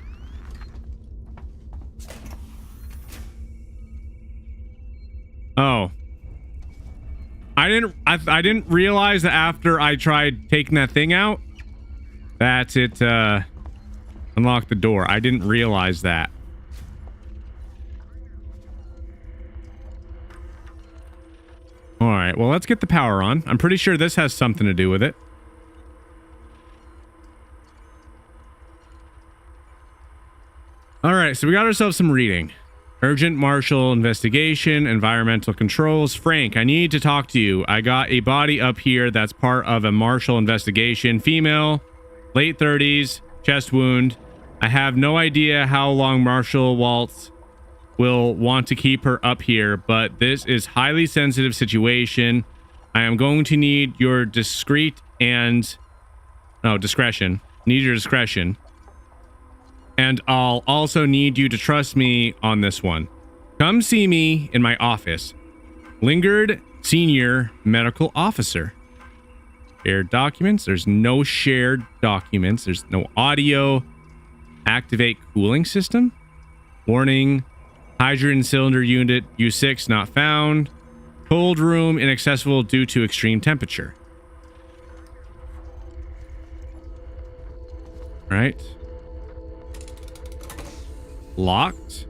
Oh. I didn't realize that after I tried taking that thing out that it unlocked the door. I didn't realize that. All right, well, let's get the power on. I'm pretty sure this has something to do with it. All right, so we got ourselves some reading. Urgent Marshal Investigation, Environmental Controls. Frank, I need to talk to you. I got a body up here that's part of a Marshal investigation. Female, late 30s, chest wound. I have no idea how long Marshal Waltz will want to keep her up here, but this is highly sensitive situation. I am going to need your discretion. Need your discretion. And I'll also need you to trust me on this one. Come see me in my office. Lingard, Senior Medical Officer. Shared documents. There's no shared documents. There's no audio. Activate cooling system. Warning. Hydrogen cylinder unit U6 not found. Cold room inaccessible due to extreme temperature. All right. Locked.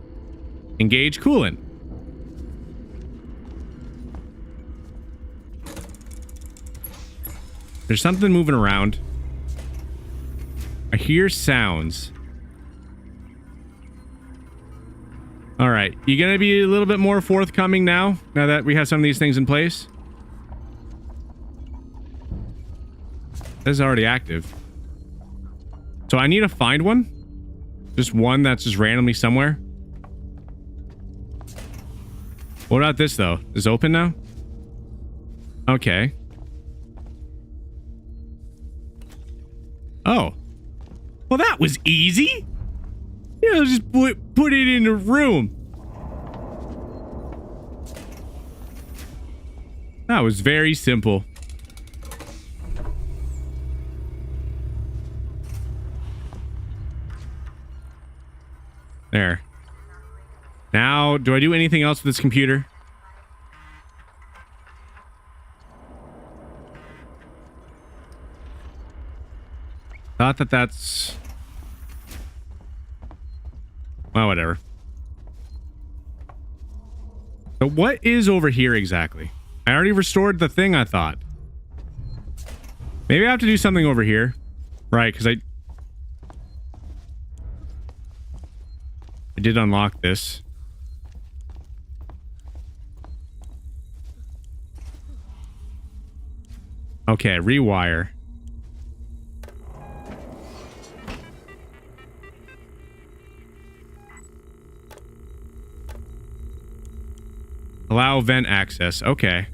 Engage coolant. There's something moving around. I hear sounds. All right. You gonna be a little bit more forthcoming now that we have some of these things in place? This is already active. So I need to find one? Just one that's just randomly somewhere? What about this, though? Is it open now? Okay. Oh. Well, that was easy. Yeah, just put it in a room. That was very simple. There. Now, do I do anything else with this computer? Thought that's... Well, whatever. So what is over here exactly? I already restored the thing, I thought. Maybe I have to do something over here. Right, because I did unlock this. Okay, rewire. Allow vent access. Okay.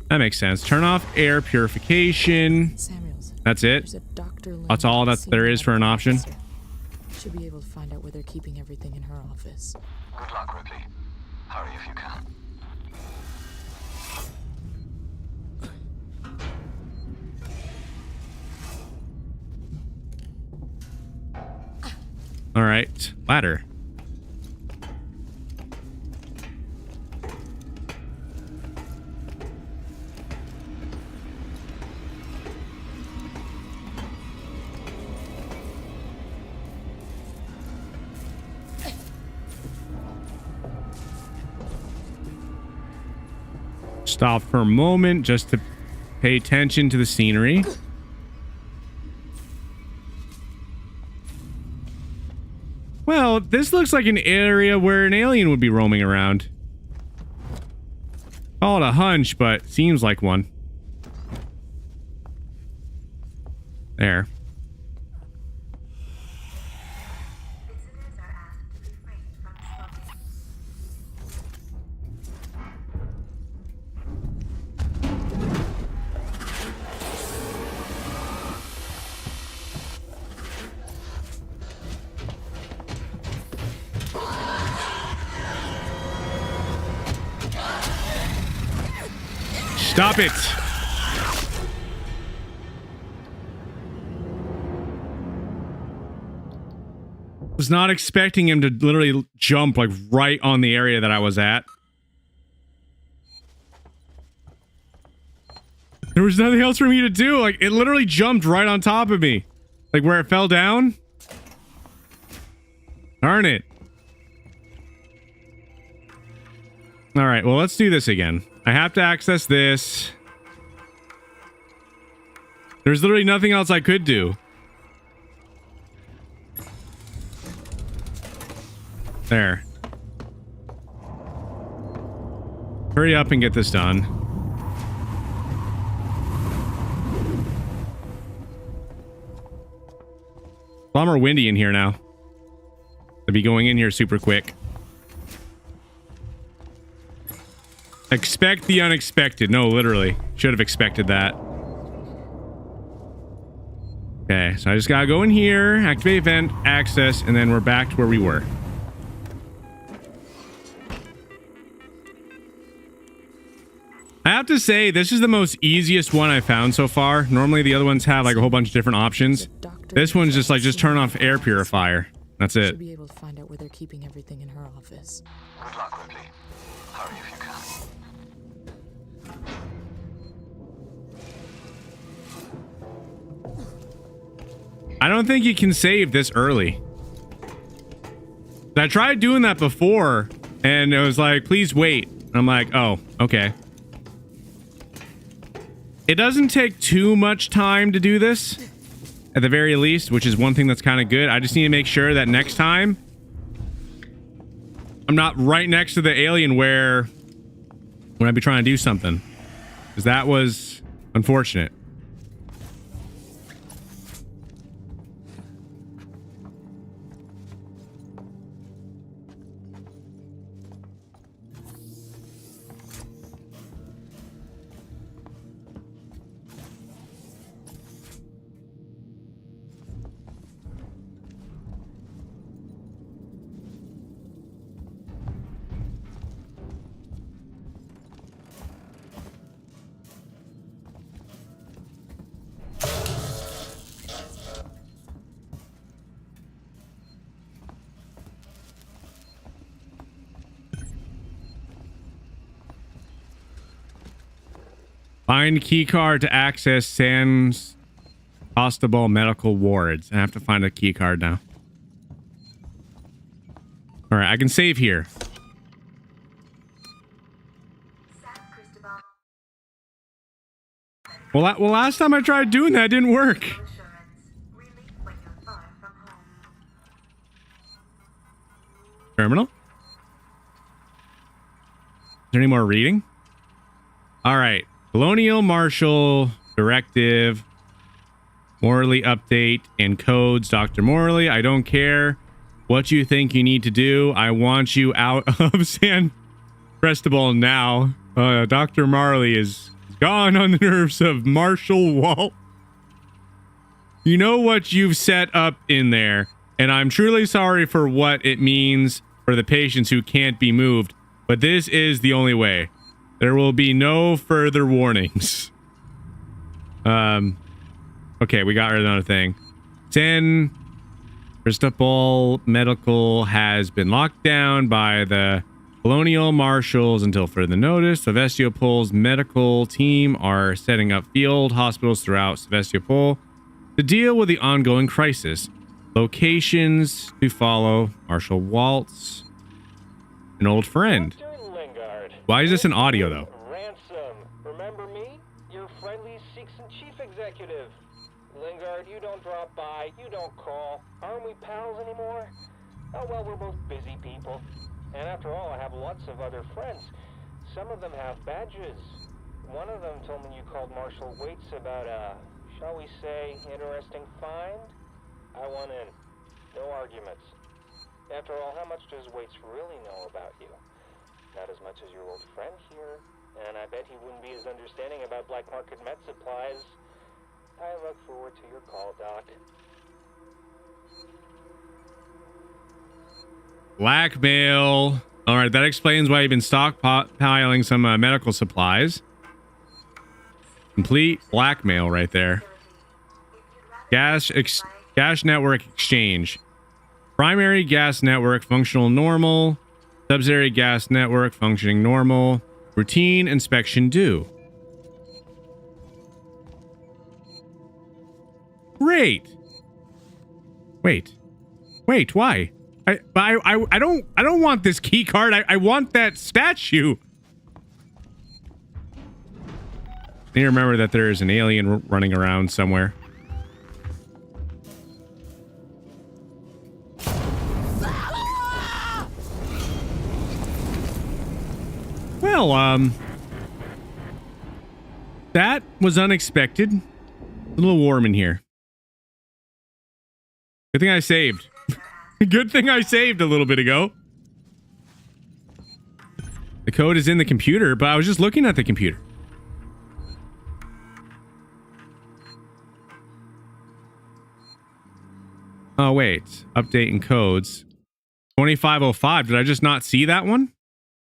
That makes sense. Turn off air purification. Samuels. That's it? There's a Dr. That's all that there is for an option? Should be able to find out where they're keeping everything in her office. Good luck, Ripley. Hurry if you can. All right. Ladder. Stop for a moment just to pay attention to the scenery. Well, this looks like an area where an alien would be roaming around. Call it a hunch, but seems like one. There. Visitors are asked to refrain from smoking. Stop it! Was not expecting him to literally jump like right on the area that I was at. There was nothing else for me to do. Like, it literally jumped right on top of me. Like where it fell down. Darn it. All right, well, let's do this again. I have to access this. There's literally nothing else I could do. There. Hurry up and get this done. A lot more windy in here now. I'll be going in here super quick. Expect the unexpected. No, literally. Should have expected that. Okay, so I just gotta go in here, activate vent, access, and then we're back to where we were. I have to say, this is the most easiest one I found so far. Normally the other ones have like a whole bunch of different options. This one's just like, just turn off air purifier. That's it. Should be able to find out where they're keeping everything in her office. Good luck, Ripley. Hurry if you can. I don't think you can save this early. I tried doing that before, and it was like, please wait. And I'm like, oh, okay. It doesn't take too much time to do this, at the very least, which is one thing that's kind of good. I just need to make sure that next time I'm not right next to the Alienware when I be trying to do something, because that was unfortunate. Find key card to access Sam's Hostable medical wards. I have to find a key card now. All right, I can save here. Well, last time I tried doing that, it didn't work. Terminal? Is there any more reading? All right. Colonial Marshal Directive. Morley update and codes. Dr. Morley, I don't care what you think you need to do. I want you out of San Cristobal now. Dr. Morley is gone on the nerves of Marshal Walt. You know what you've set up in there, and I'm truly sorry for what it means for the patients who can't be moved, but this is the only way. There will be no further warnings. Okay, we got rid of another thing. San Cristobal Medical has been locked down by the Colonial Marshals until further notice. Sevastopol's medical team are setting up field hospitals throughout Sevastopol to deal with the ongoing crisis. Locations to follow. Marshal Waltz, an old friend. Why is this an audio, though? Ransom, remember me? Your friendly Seegson chief executive. Lingard, you don't drop by, you don't call. Aren't we pals anymore? Oh, well, we're both busy people. And after all, I have lots of other friends. Some of them have badges. One of them told me you called Marshal Waits about a, shall we say, interesting find? I want in. No arguments. After all, how much does Waits really know about you? Not as much as your old friend here, and I bet he wouldn't be as understanding about black market med supplies. I look forward to your call, Doc. Blackmail. All right, that explains why you've been stockpiling some medical supplies. Complete blackmail right there. Gas network exchange. Primary gas network functional normal. Subsidiary gas network functioning normal. Routine inspection due. Great. Wait, why? I don't want this key card. I want that statue. I need to remember that there is an alien running around somewhere. Well, that was unexpected. A little warm in here. Good thing I saved. Good thing I saved a little bit ago. The code is in the computer, but I was just looking at the computer. Oh, wait. Updating codes. 2505. Did I just not see that one?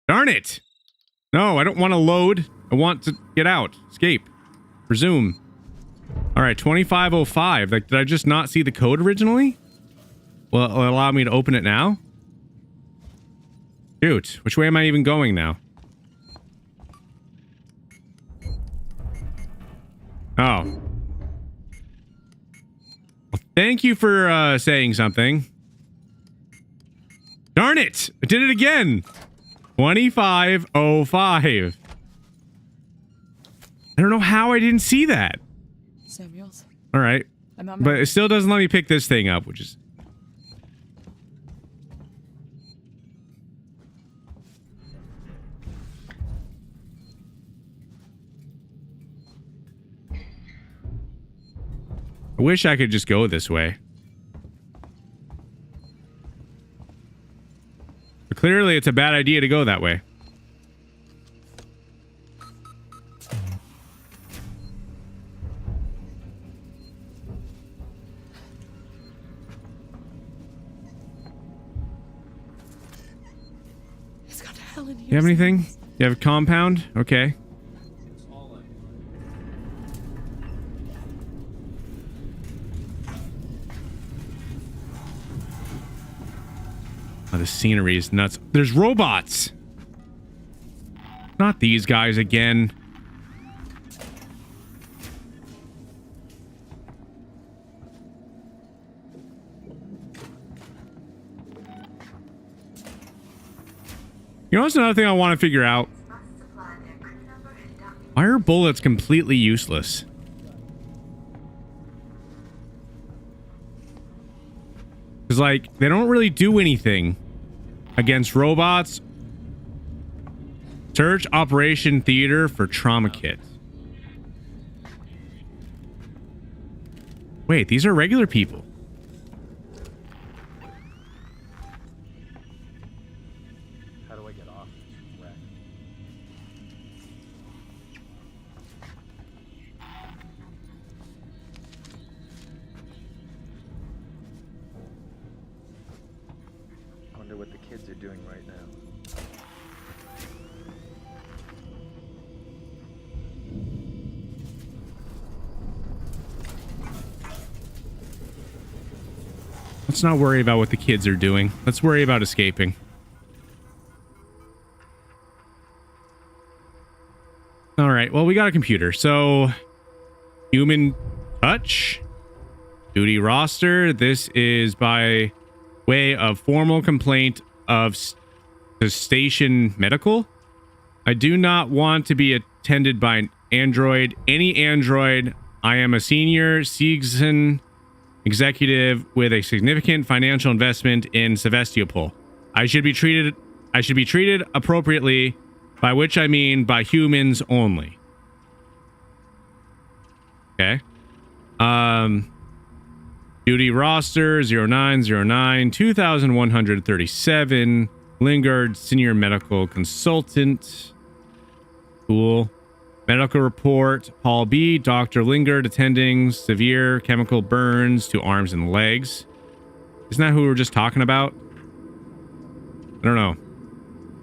Darn it. No, I don't want to load. I want to get out. Escape. Resume. All right, 2505. Like, did I just not see the code originally? Will it allow me to open it now? Shoot. Which way am I even going now? Oh. Well, thank you for saying something. Darn it! I did it again! 2505. I don't know how I didn't see that. Samuels. All right. I'm on my But it still doesn't let me pick this thing up, which is... I wish I could just go this way. But clearly it's a bad idea to go that way. It's got hell in here. You have anything? You have a compound? Okay. Oh, the scenery is nuts. There's robots. Not these guys again. You know what's another thing I want to figure out? Must supply their crew number and document. Why are bullets completely useless? Because, like, they don't really do anything against robots. Search Operation Theater for trauma kit. Wait, these are regular people. How do I get off this wreck? I wonder what the kids are doing right now. Let's not worry about what the kids are doing. Let's worry about escaping. All right, well, we got a computer. So, human touch, duty roster. This is by way of formal complaint of the station medical. I do not want to be attended by an android. Any android. I am a senior season executive with a significant financial investment in Sevastopol. I should be treated appropriately, by which I mean by humans only. Okay. Duty roster 0909 2137. Lingard, senior medical consultant. Cool. Medical report, Paul B. Dr. Lingard attending severe chemical burns to arms and legs. Isn't that who we were just talking about? I don't know.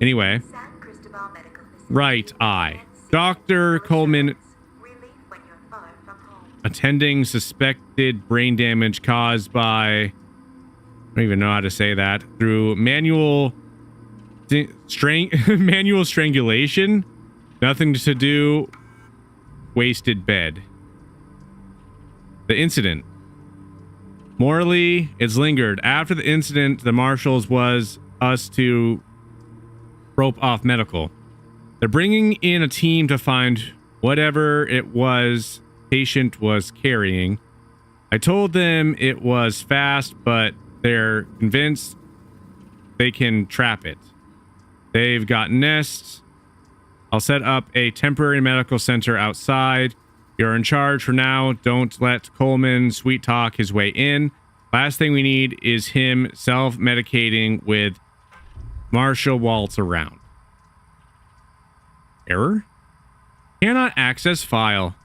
Anyway. San Cristobal Medical Facility. Right eye. Dr. Coleman Relief when you're far from home. attending suspected brain damage caused by... I don't even know how to say that. Through manual strangulation. Nothing to do. Wasted bed. The incident. Morally, it's Lingard. After the incident, the marshals was us to rope off medical. They're bringing in a team to find whatever it was patient was carrying. I told them it was fast, but they're convinced they can trap it. They've got nests I'll set up a temporary medical center outside. You're in charge for now. Don't let Coleman sweet talk his way in. Last thing we need is him self-medicating with Marshall Waltz around. Error? Cannot access file.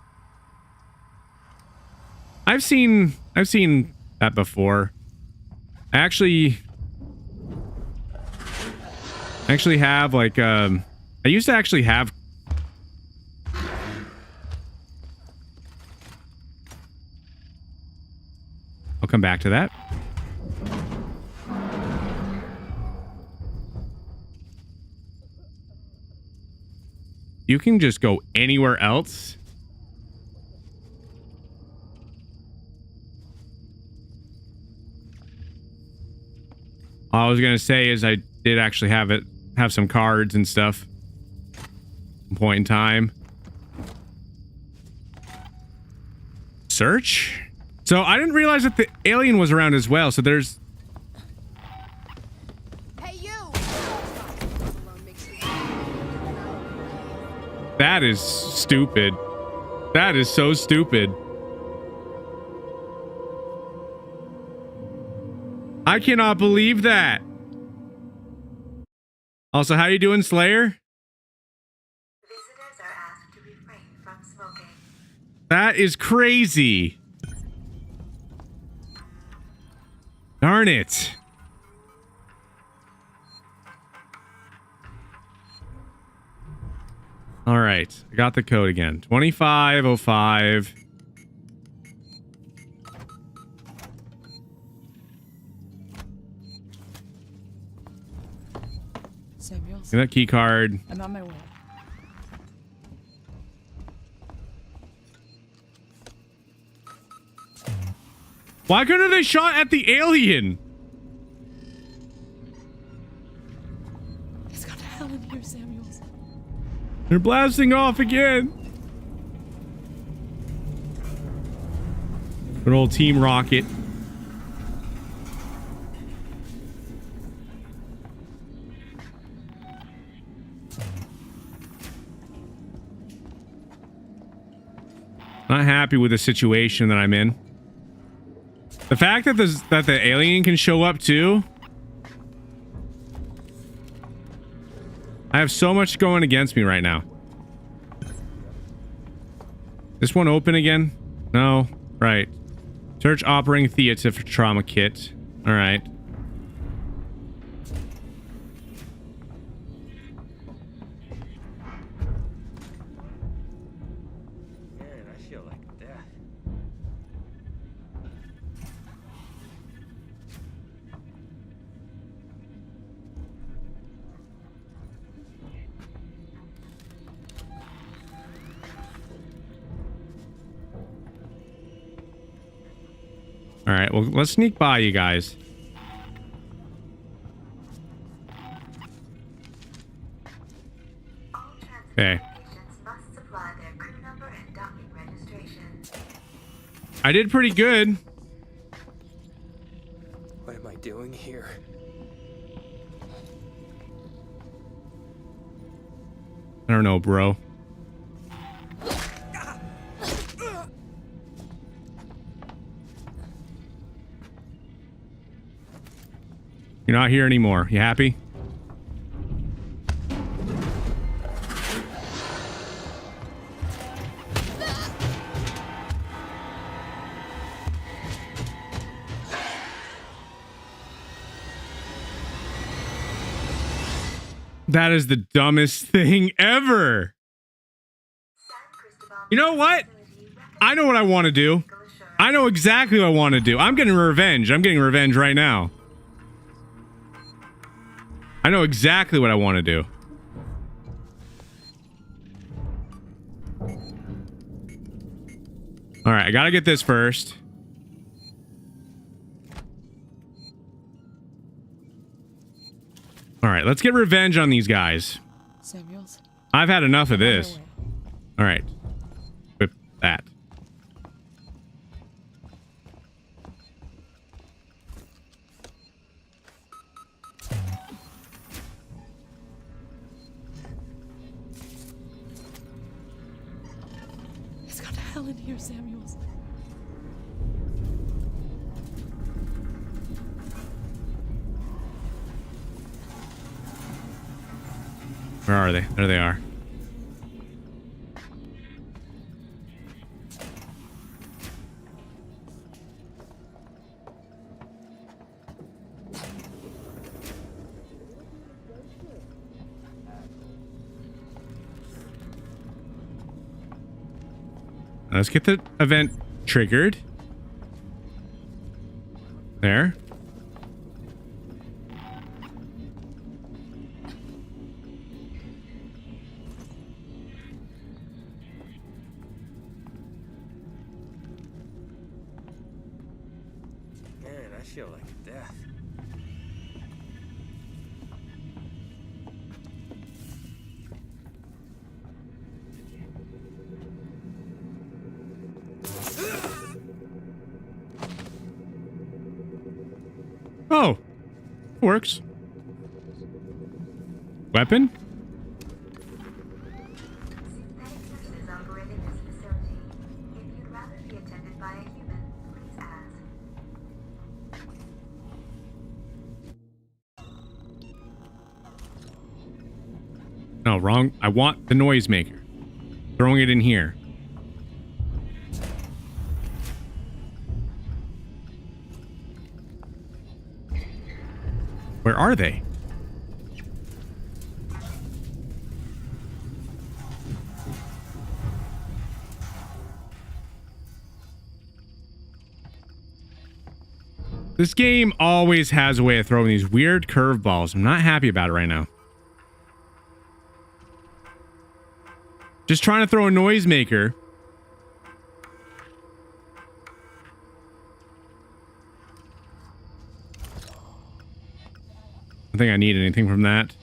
I've seen that before. I actually have like I used to actually have I'll come back to that. You can just go anywhere else. All I was gonna say is I did actually have some cards and stuff. Point in time. Search? So I didn't realize that the alien was around as well. So there's... Hey, you! That is stupid. That is so stupid. I cannot believe that. Also, how you doing, Slayer? Visitors are asked to refrain from smoking. That is crazy. Darn it. All right. I got the code again. 2505. Samuels, Get that key card. I'm on my way. Why couldn't they shot at the alien? It's got hell in here, Samuels. They're blasting off again. Good old Team Rocket. Not happy with the situation that I'm in. The fact that the alien can show up too. I have so much going against me right now. This one open again? No. Right. Search operating theater for trauma kit. All right. Man, I feel like death. All right. Well, let's sneak by you guys. All transit Okay. patients must supply their crew number and docking registration. I did pretty good. What am I doing here? I don't know, bro. You're not here anymore. You happy? That is the dumbest thing ever. San Cristobal You know what? facility I know what I want to do. medical assurance. I know exactly what I want to do. I'm getting revenge. I'm getting revenge right now. I know exactly what I want to do. All right, I gotta get this first. All right, let's get revenge on these guys. Samuels, I've had enough of on my this. way. All right, whip that. hell in here, Samuels? Where are they? There they are. Let's get the event triggered. There. Man, I feel like death. Oh, works. Weapon? Synthetic nurses operating this facility. If you'd rather be attended by a human, please ask. No, wrong. I want the noisemaker. Throwing it in here. Where are they? This game always has a way of throwing these weird curveballs. I'm not happy about it right now. Just trying to throw a noisemaker. I think I need anything from that.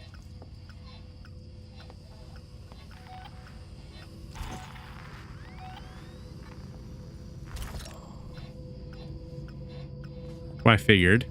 Well, I figured.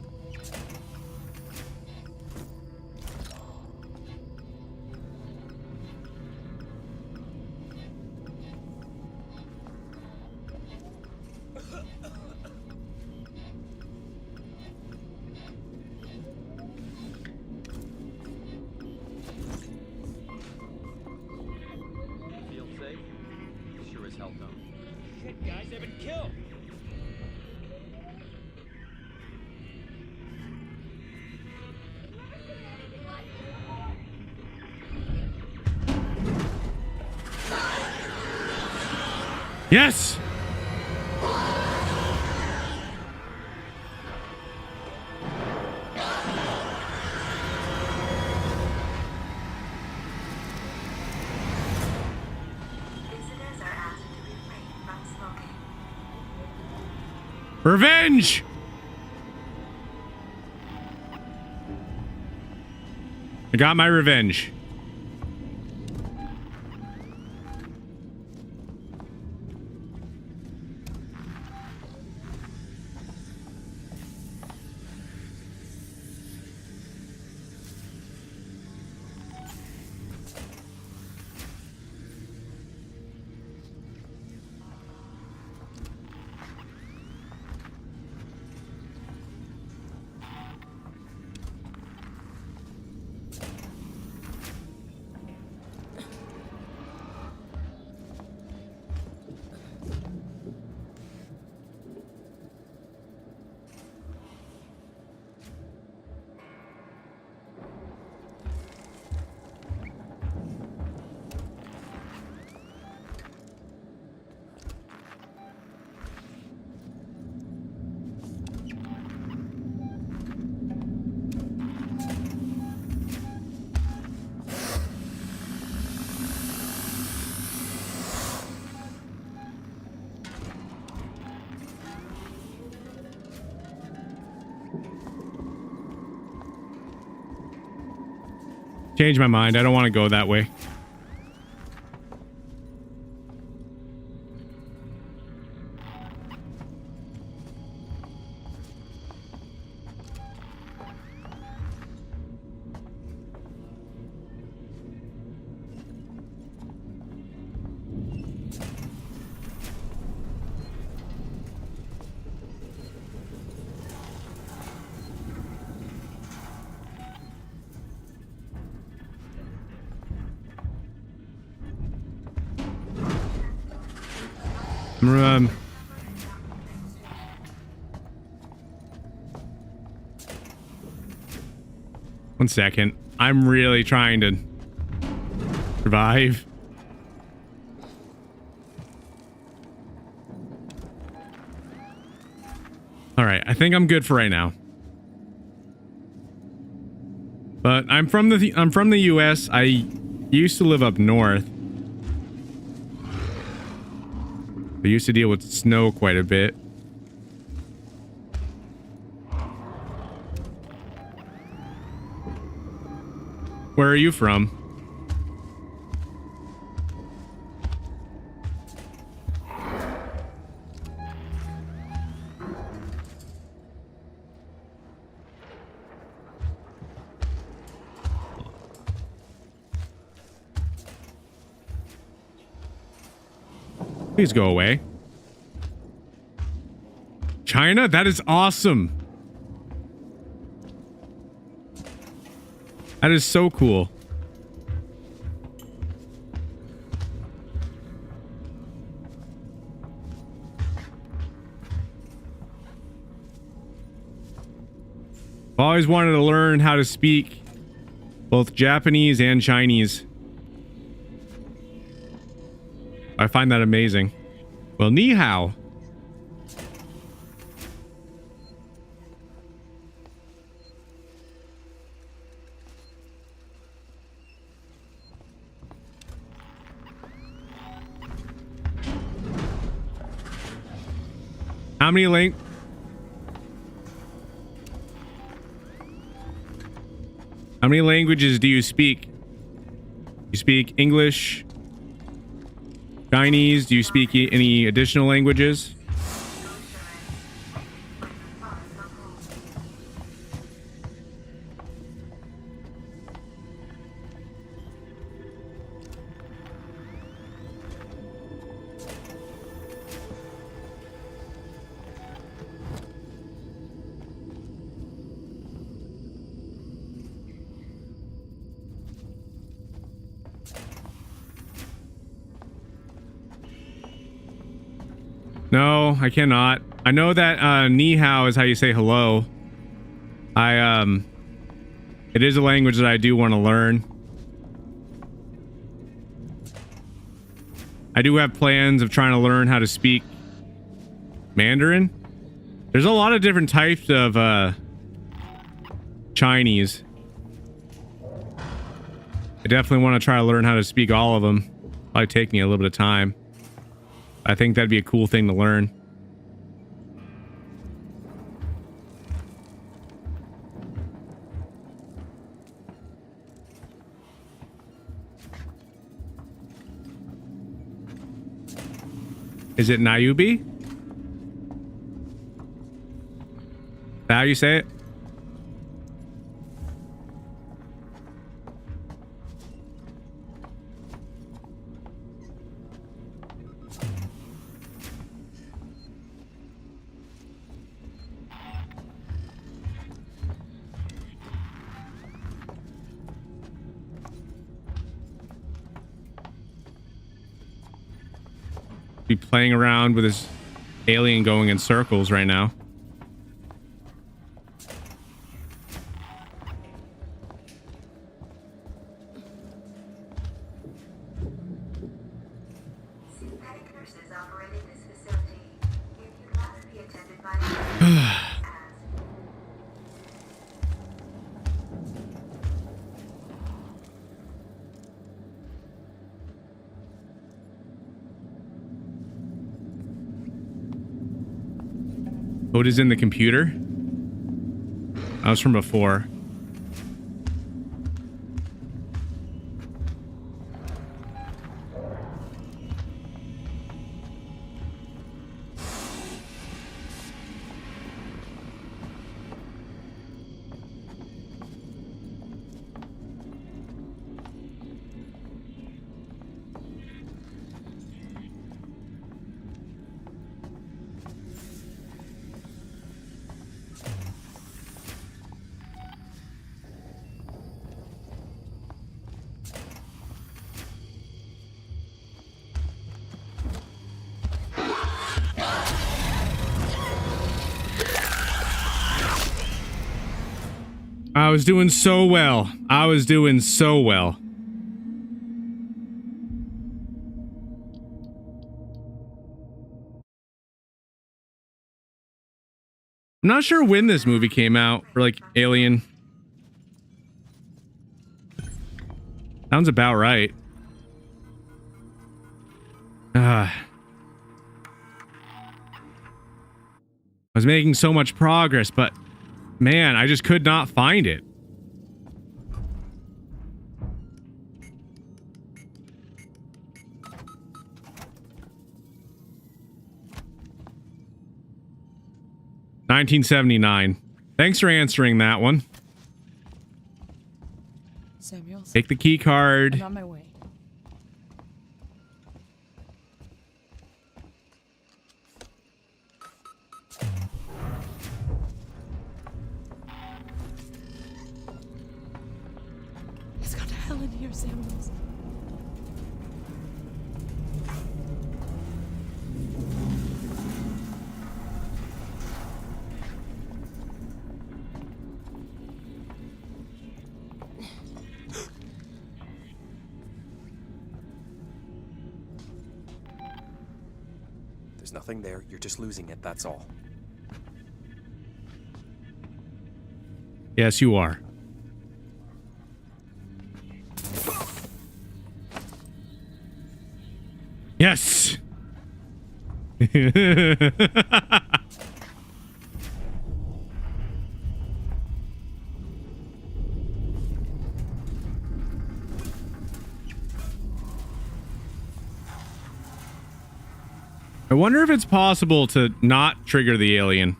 Feel safe? Sure as hell don't. Shit, guys, they've been killed! Yes! Visitors are asked to refrain from smoking. Revenge! I got my revenge. Change my mind. I don't want to go that way. Um, one second. I'm really trying to survive. All right, I think I'm good for right now. But I'm from the US. I used to live up north. I used to deal with snow quite a bit. Where are you from? Please go away. China? That is awesome. That is so cool. I've always wanted to learn how to speak both Japanese and Chinese. I find that amazing. Well, ni hao. How many languages do you speak? You speak English, Chinese? Do you speak any additional languages? No, I cannot. I know that ni hao is how you say hello. It is a language that I do want to learn. I do have plans of trying to learn how to speak Mandarin. There's a lot of different types of Chinese. I definitely want to try to learn how to speak all of them. Probably take me a little bit of time. I think that'd be a cool thing to learn. Is it Nayubi? Is that how you say it? Be playing around with this alien going in circles right now. Synthetic nurses operating this facility. If you'd rather be attended by a Code is in the computer? That was from before. I was doing so well. I was doing so well. I'm not sure when this movie came out for like Alien. Sounds about right. I was making so much progress, but man, I just could not find it. $1979. Thanks for answering that one. Samuels, Take the key card. I'm on my way. It's gone to hell in here, Samuels. There's nothing there. You're just losing it, that's all. Yes, you are. Yes. I wonder if it's possible to not trigger the alien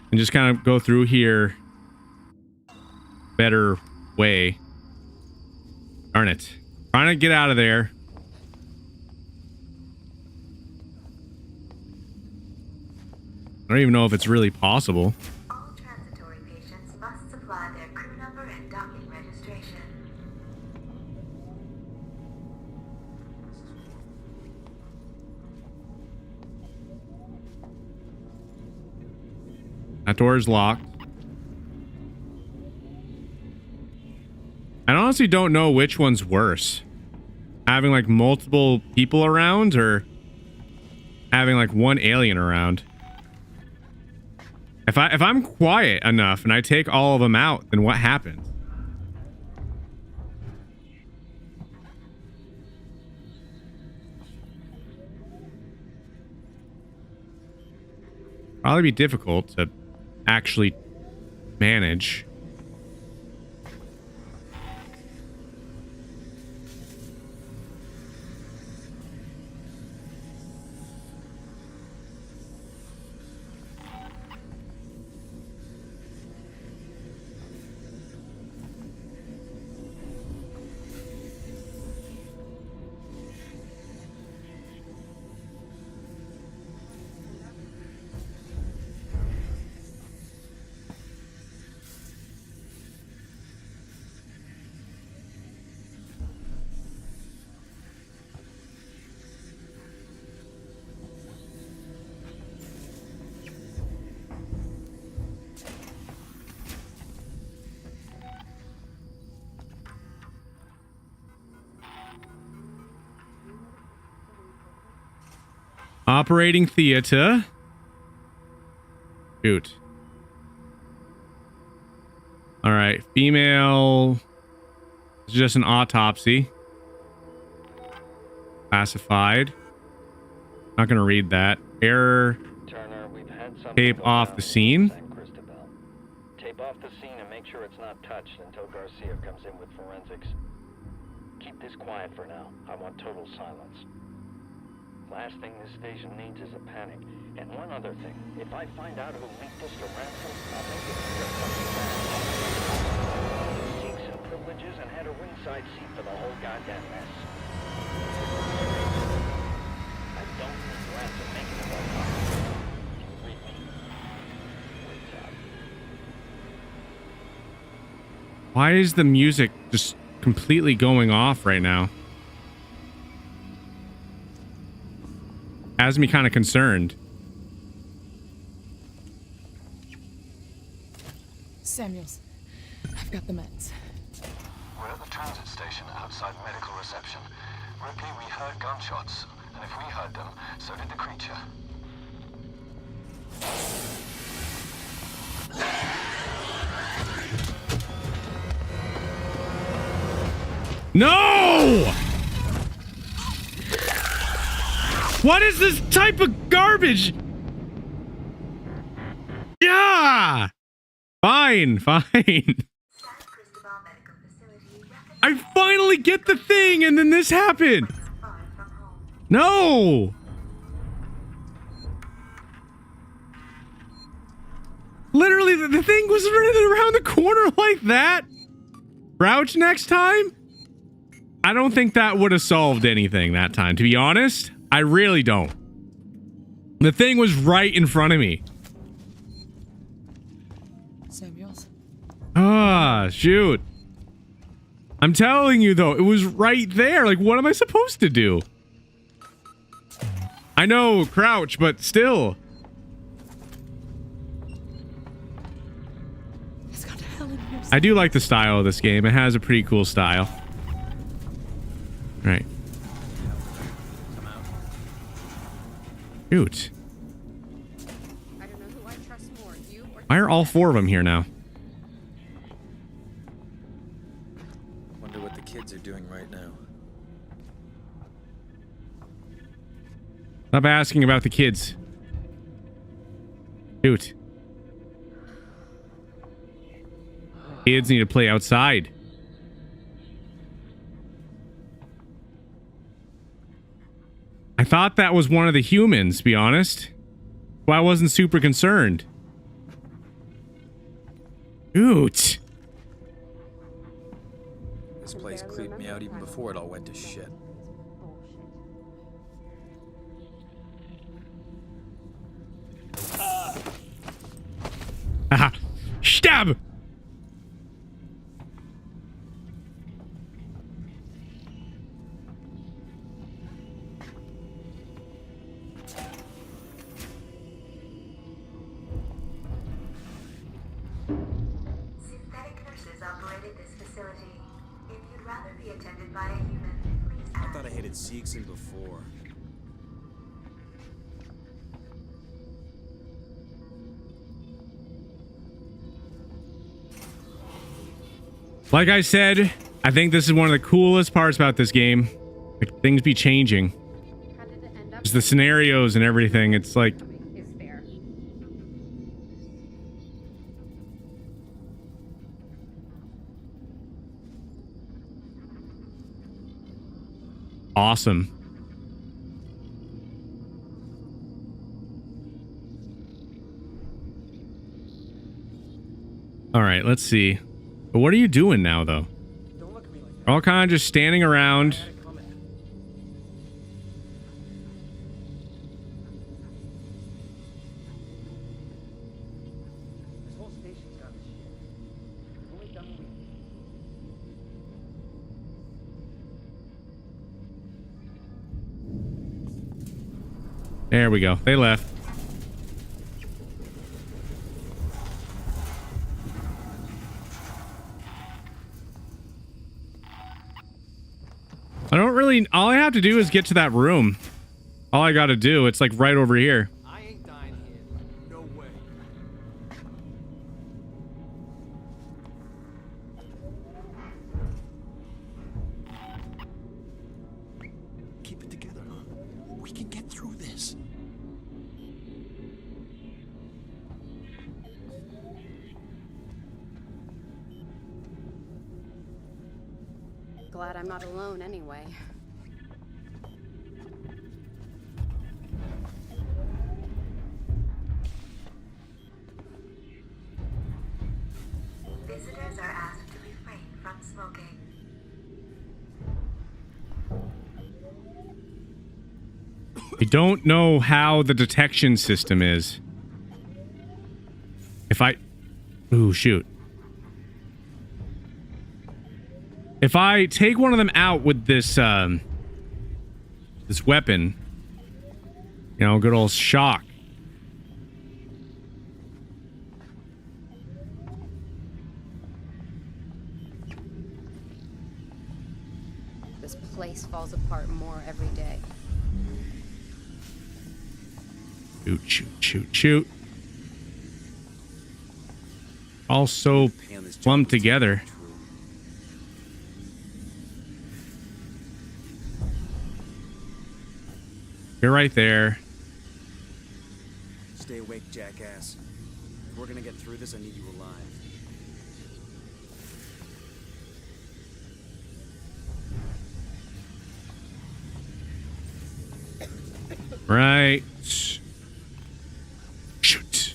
and just kind of go through here better way. Darn it. Trying to get out of there. I don't even know if it's really possible. All transitory patients must supply their crew number and docking registration. That door is locked. I honestly don't know which one's worse. Having like multiple people around or having like one alien around. If I'm quiet enough and I take all of them out, then what happens? Probably be difficult to actually manage. Operating theater. Shoot. All right, female. It's just an autopsy. Classified. Not gonna read that. Error. Turner, we've had some Tape off the scene. Tape off the scene and make sure it's not touched until Garcia comes in with forensics. Keep this quiet for now. I want total silence. Last thing this station needs is a panic. And one other thing, if I find out who leaked this to Ransom, I'll make it your fucking bad. Seek some privileges and had a ringside seat for the whole goddamn mess. I don't need Ransom making it all up. Do you read me? Words out. Why is the music just completely going off right now? Has me kind of concerned. Samuels, got the meds. We're at the transit station outside medical reception. Ripley, we heard gunshots, and if we heard them, so did the creature. No! What is this type of garbage? Yeah! Fine, fine. San Cristobal Medical Facility I finally get the thing and then this happened. far from home. No! Literally, the thing was running around the corner like that. Crouch next time? I don't think that would have solved anything that time, to be honest. I really don't. The thing was right in front of me. Samuels? Ah, shoot. I'm telling you, though, it was right there. Like, what am I supposed to do? I know, crouch, but still. It's got hell in here. I do like the style of this game. It has a pretty cool style. Right. Shoot. I don't know who I trust more, you or Why are all four of them here now? Wonder what the kids are doing right now. Stop asking about the kids. Shoot. Kids need to play outside. I thought that was one of the humans, to be honest. Well, I wasn't super concerned. Shoot. This place creeped me out even before it all went to shit. Aha. Stab! Synthetic nurses operated this facility. If you'd rather be attended by a human, please I ask. thought I hated Seegson before. Like I said, I think this is one of the coolest parts about this game. Like, things be changing. how did it end up? Just the scenarios and everything. It's like, Is there? awesome. All right, let's see. But what are you doing now, though? Don't look at me like that. We're all kind of just standing around. I had it coming. This whole station's got this shit. We've only done what we There we go. They left. I don't really... All I have to do is get to that room. All I got to do. It's like right over here. I ain't dying here. No way. Keep it together, huh? We can get through this. Glad I'm not alone anyway. Visitors are asked to refrain from smoking. I don't know how the detection system is. If I... Ooh, shoot. If I take one of them out with this, this weapon, you know, good old shock. This place falls apart more every day. Shoot, shoot, shoot, shoot. All so lumped together. You're right there. Stay awake, jackass. If we're gonna get through this, I need you alive. Right. Shoot.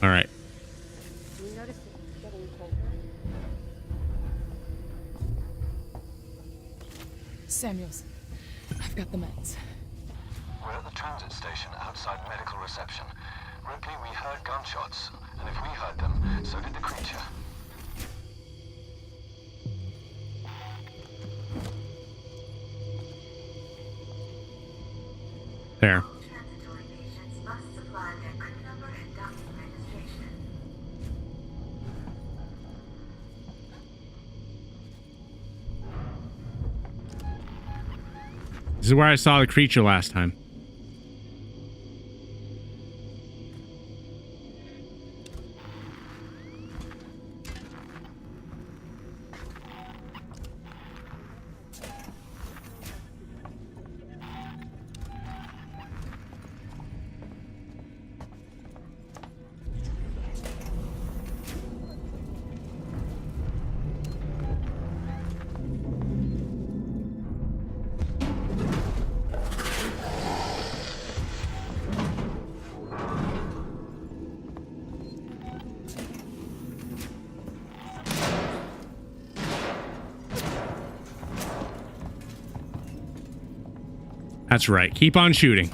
All right. You notice it's getting colder? Samuels, I've got the meds. We're at the transit station outside medical reception. Ripley, we heard gunshots, and if we heard them, so did the creature. There. Transitory patients must supply their crew number and docking registration. This is where I saw the creature last time. That's right. Keep on shooting.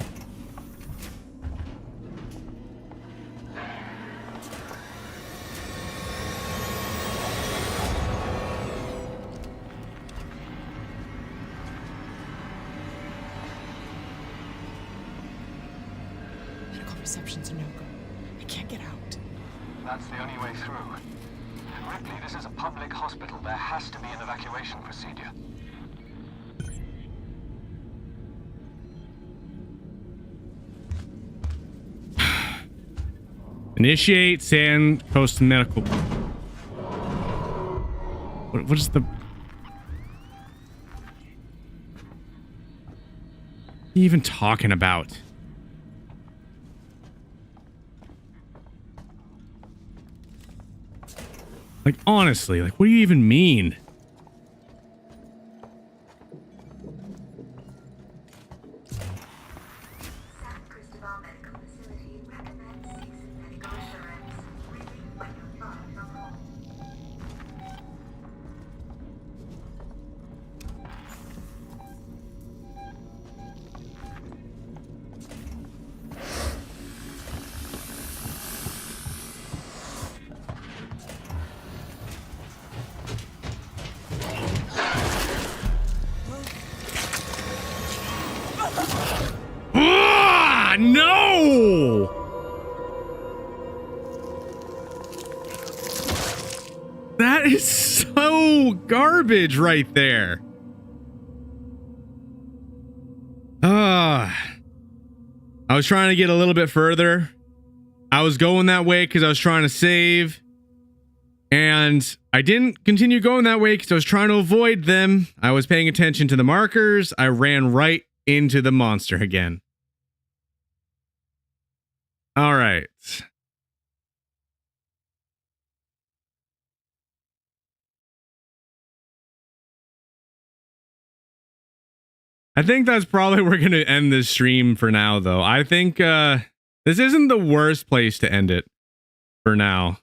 Medical reception's a no-go. I can't get out. That's the only way through. Ripley, this is a public hospital. There has to be an evacuation procedure. Initiate San Coast Medical. What is the... What are you even talking about? Like, honestly, like, what do you even mean? San Cristobal Medical Facility recommends season medical assurance. Really, when you're far from home. Ah, no! That is so garbage right there. I was trying to get a little bit further. I was going that way because I was trying to save. And I didn't continue going that way because I was trying to avoid them. I was paying attention to the markers. I ran right into the monster again. All right. I think that's probably where we're going to end this stream for now, though. I think this isn't the worst place to end it for now.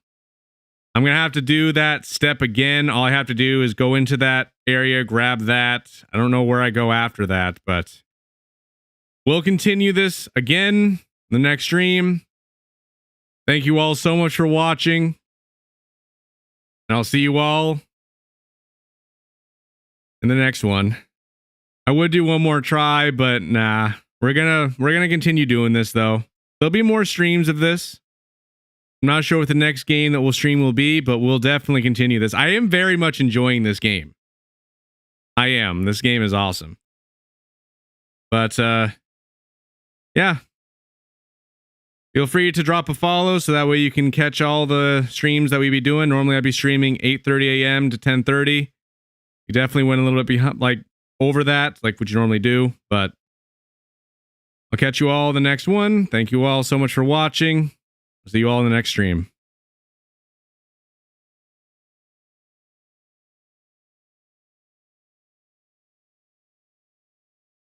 I'm going to have to do that step again. All I have to do is go into that area, grab that. I don't know where I go after that, but we'll continue this again in the next stream. Thank you all so much for watching. And I'll see you all in the next one. I would do one more try, but nah. We're gonna continue doing this though. There'll be more streams of this. I'm not sure what the next game that we'll stream will be, but we'll definitely continue this. I am very much enjoying this game. I am. This game is awesome. But yeah. Feel free to drop a follow so that way you can catch all the streams that we be doing. Normally I'd be streaming 8:30 a.m. to 10:30. You definitely went a little bit behind, like over that, like what you normally do, but I'll catch you all in the next one. Thank you all so much for watching. See you all in the next stream.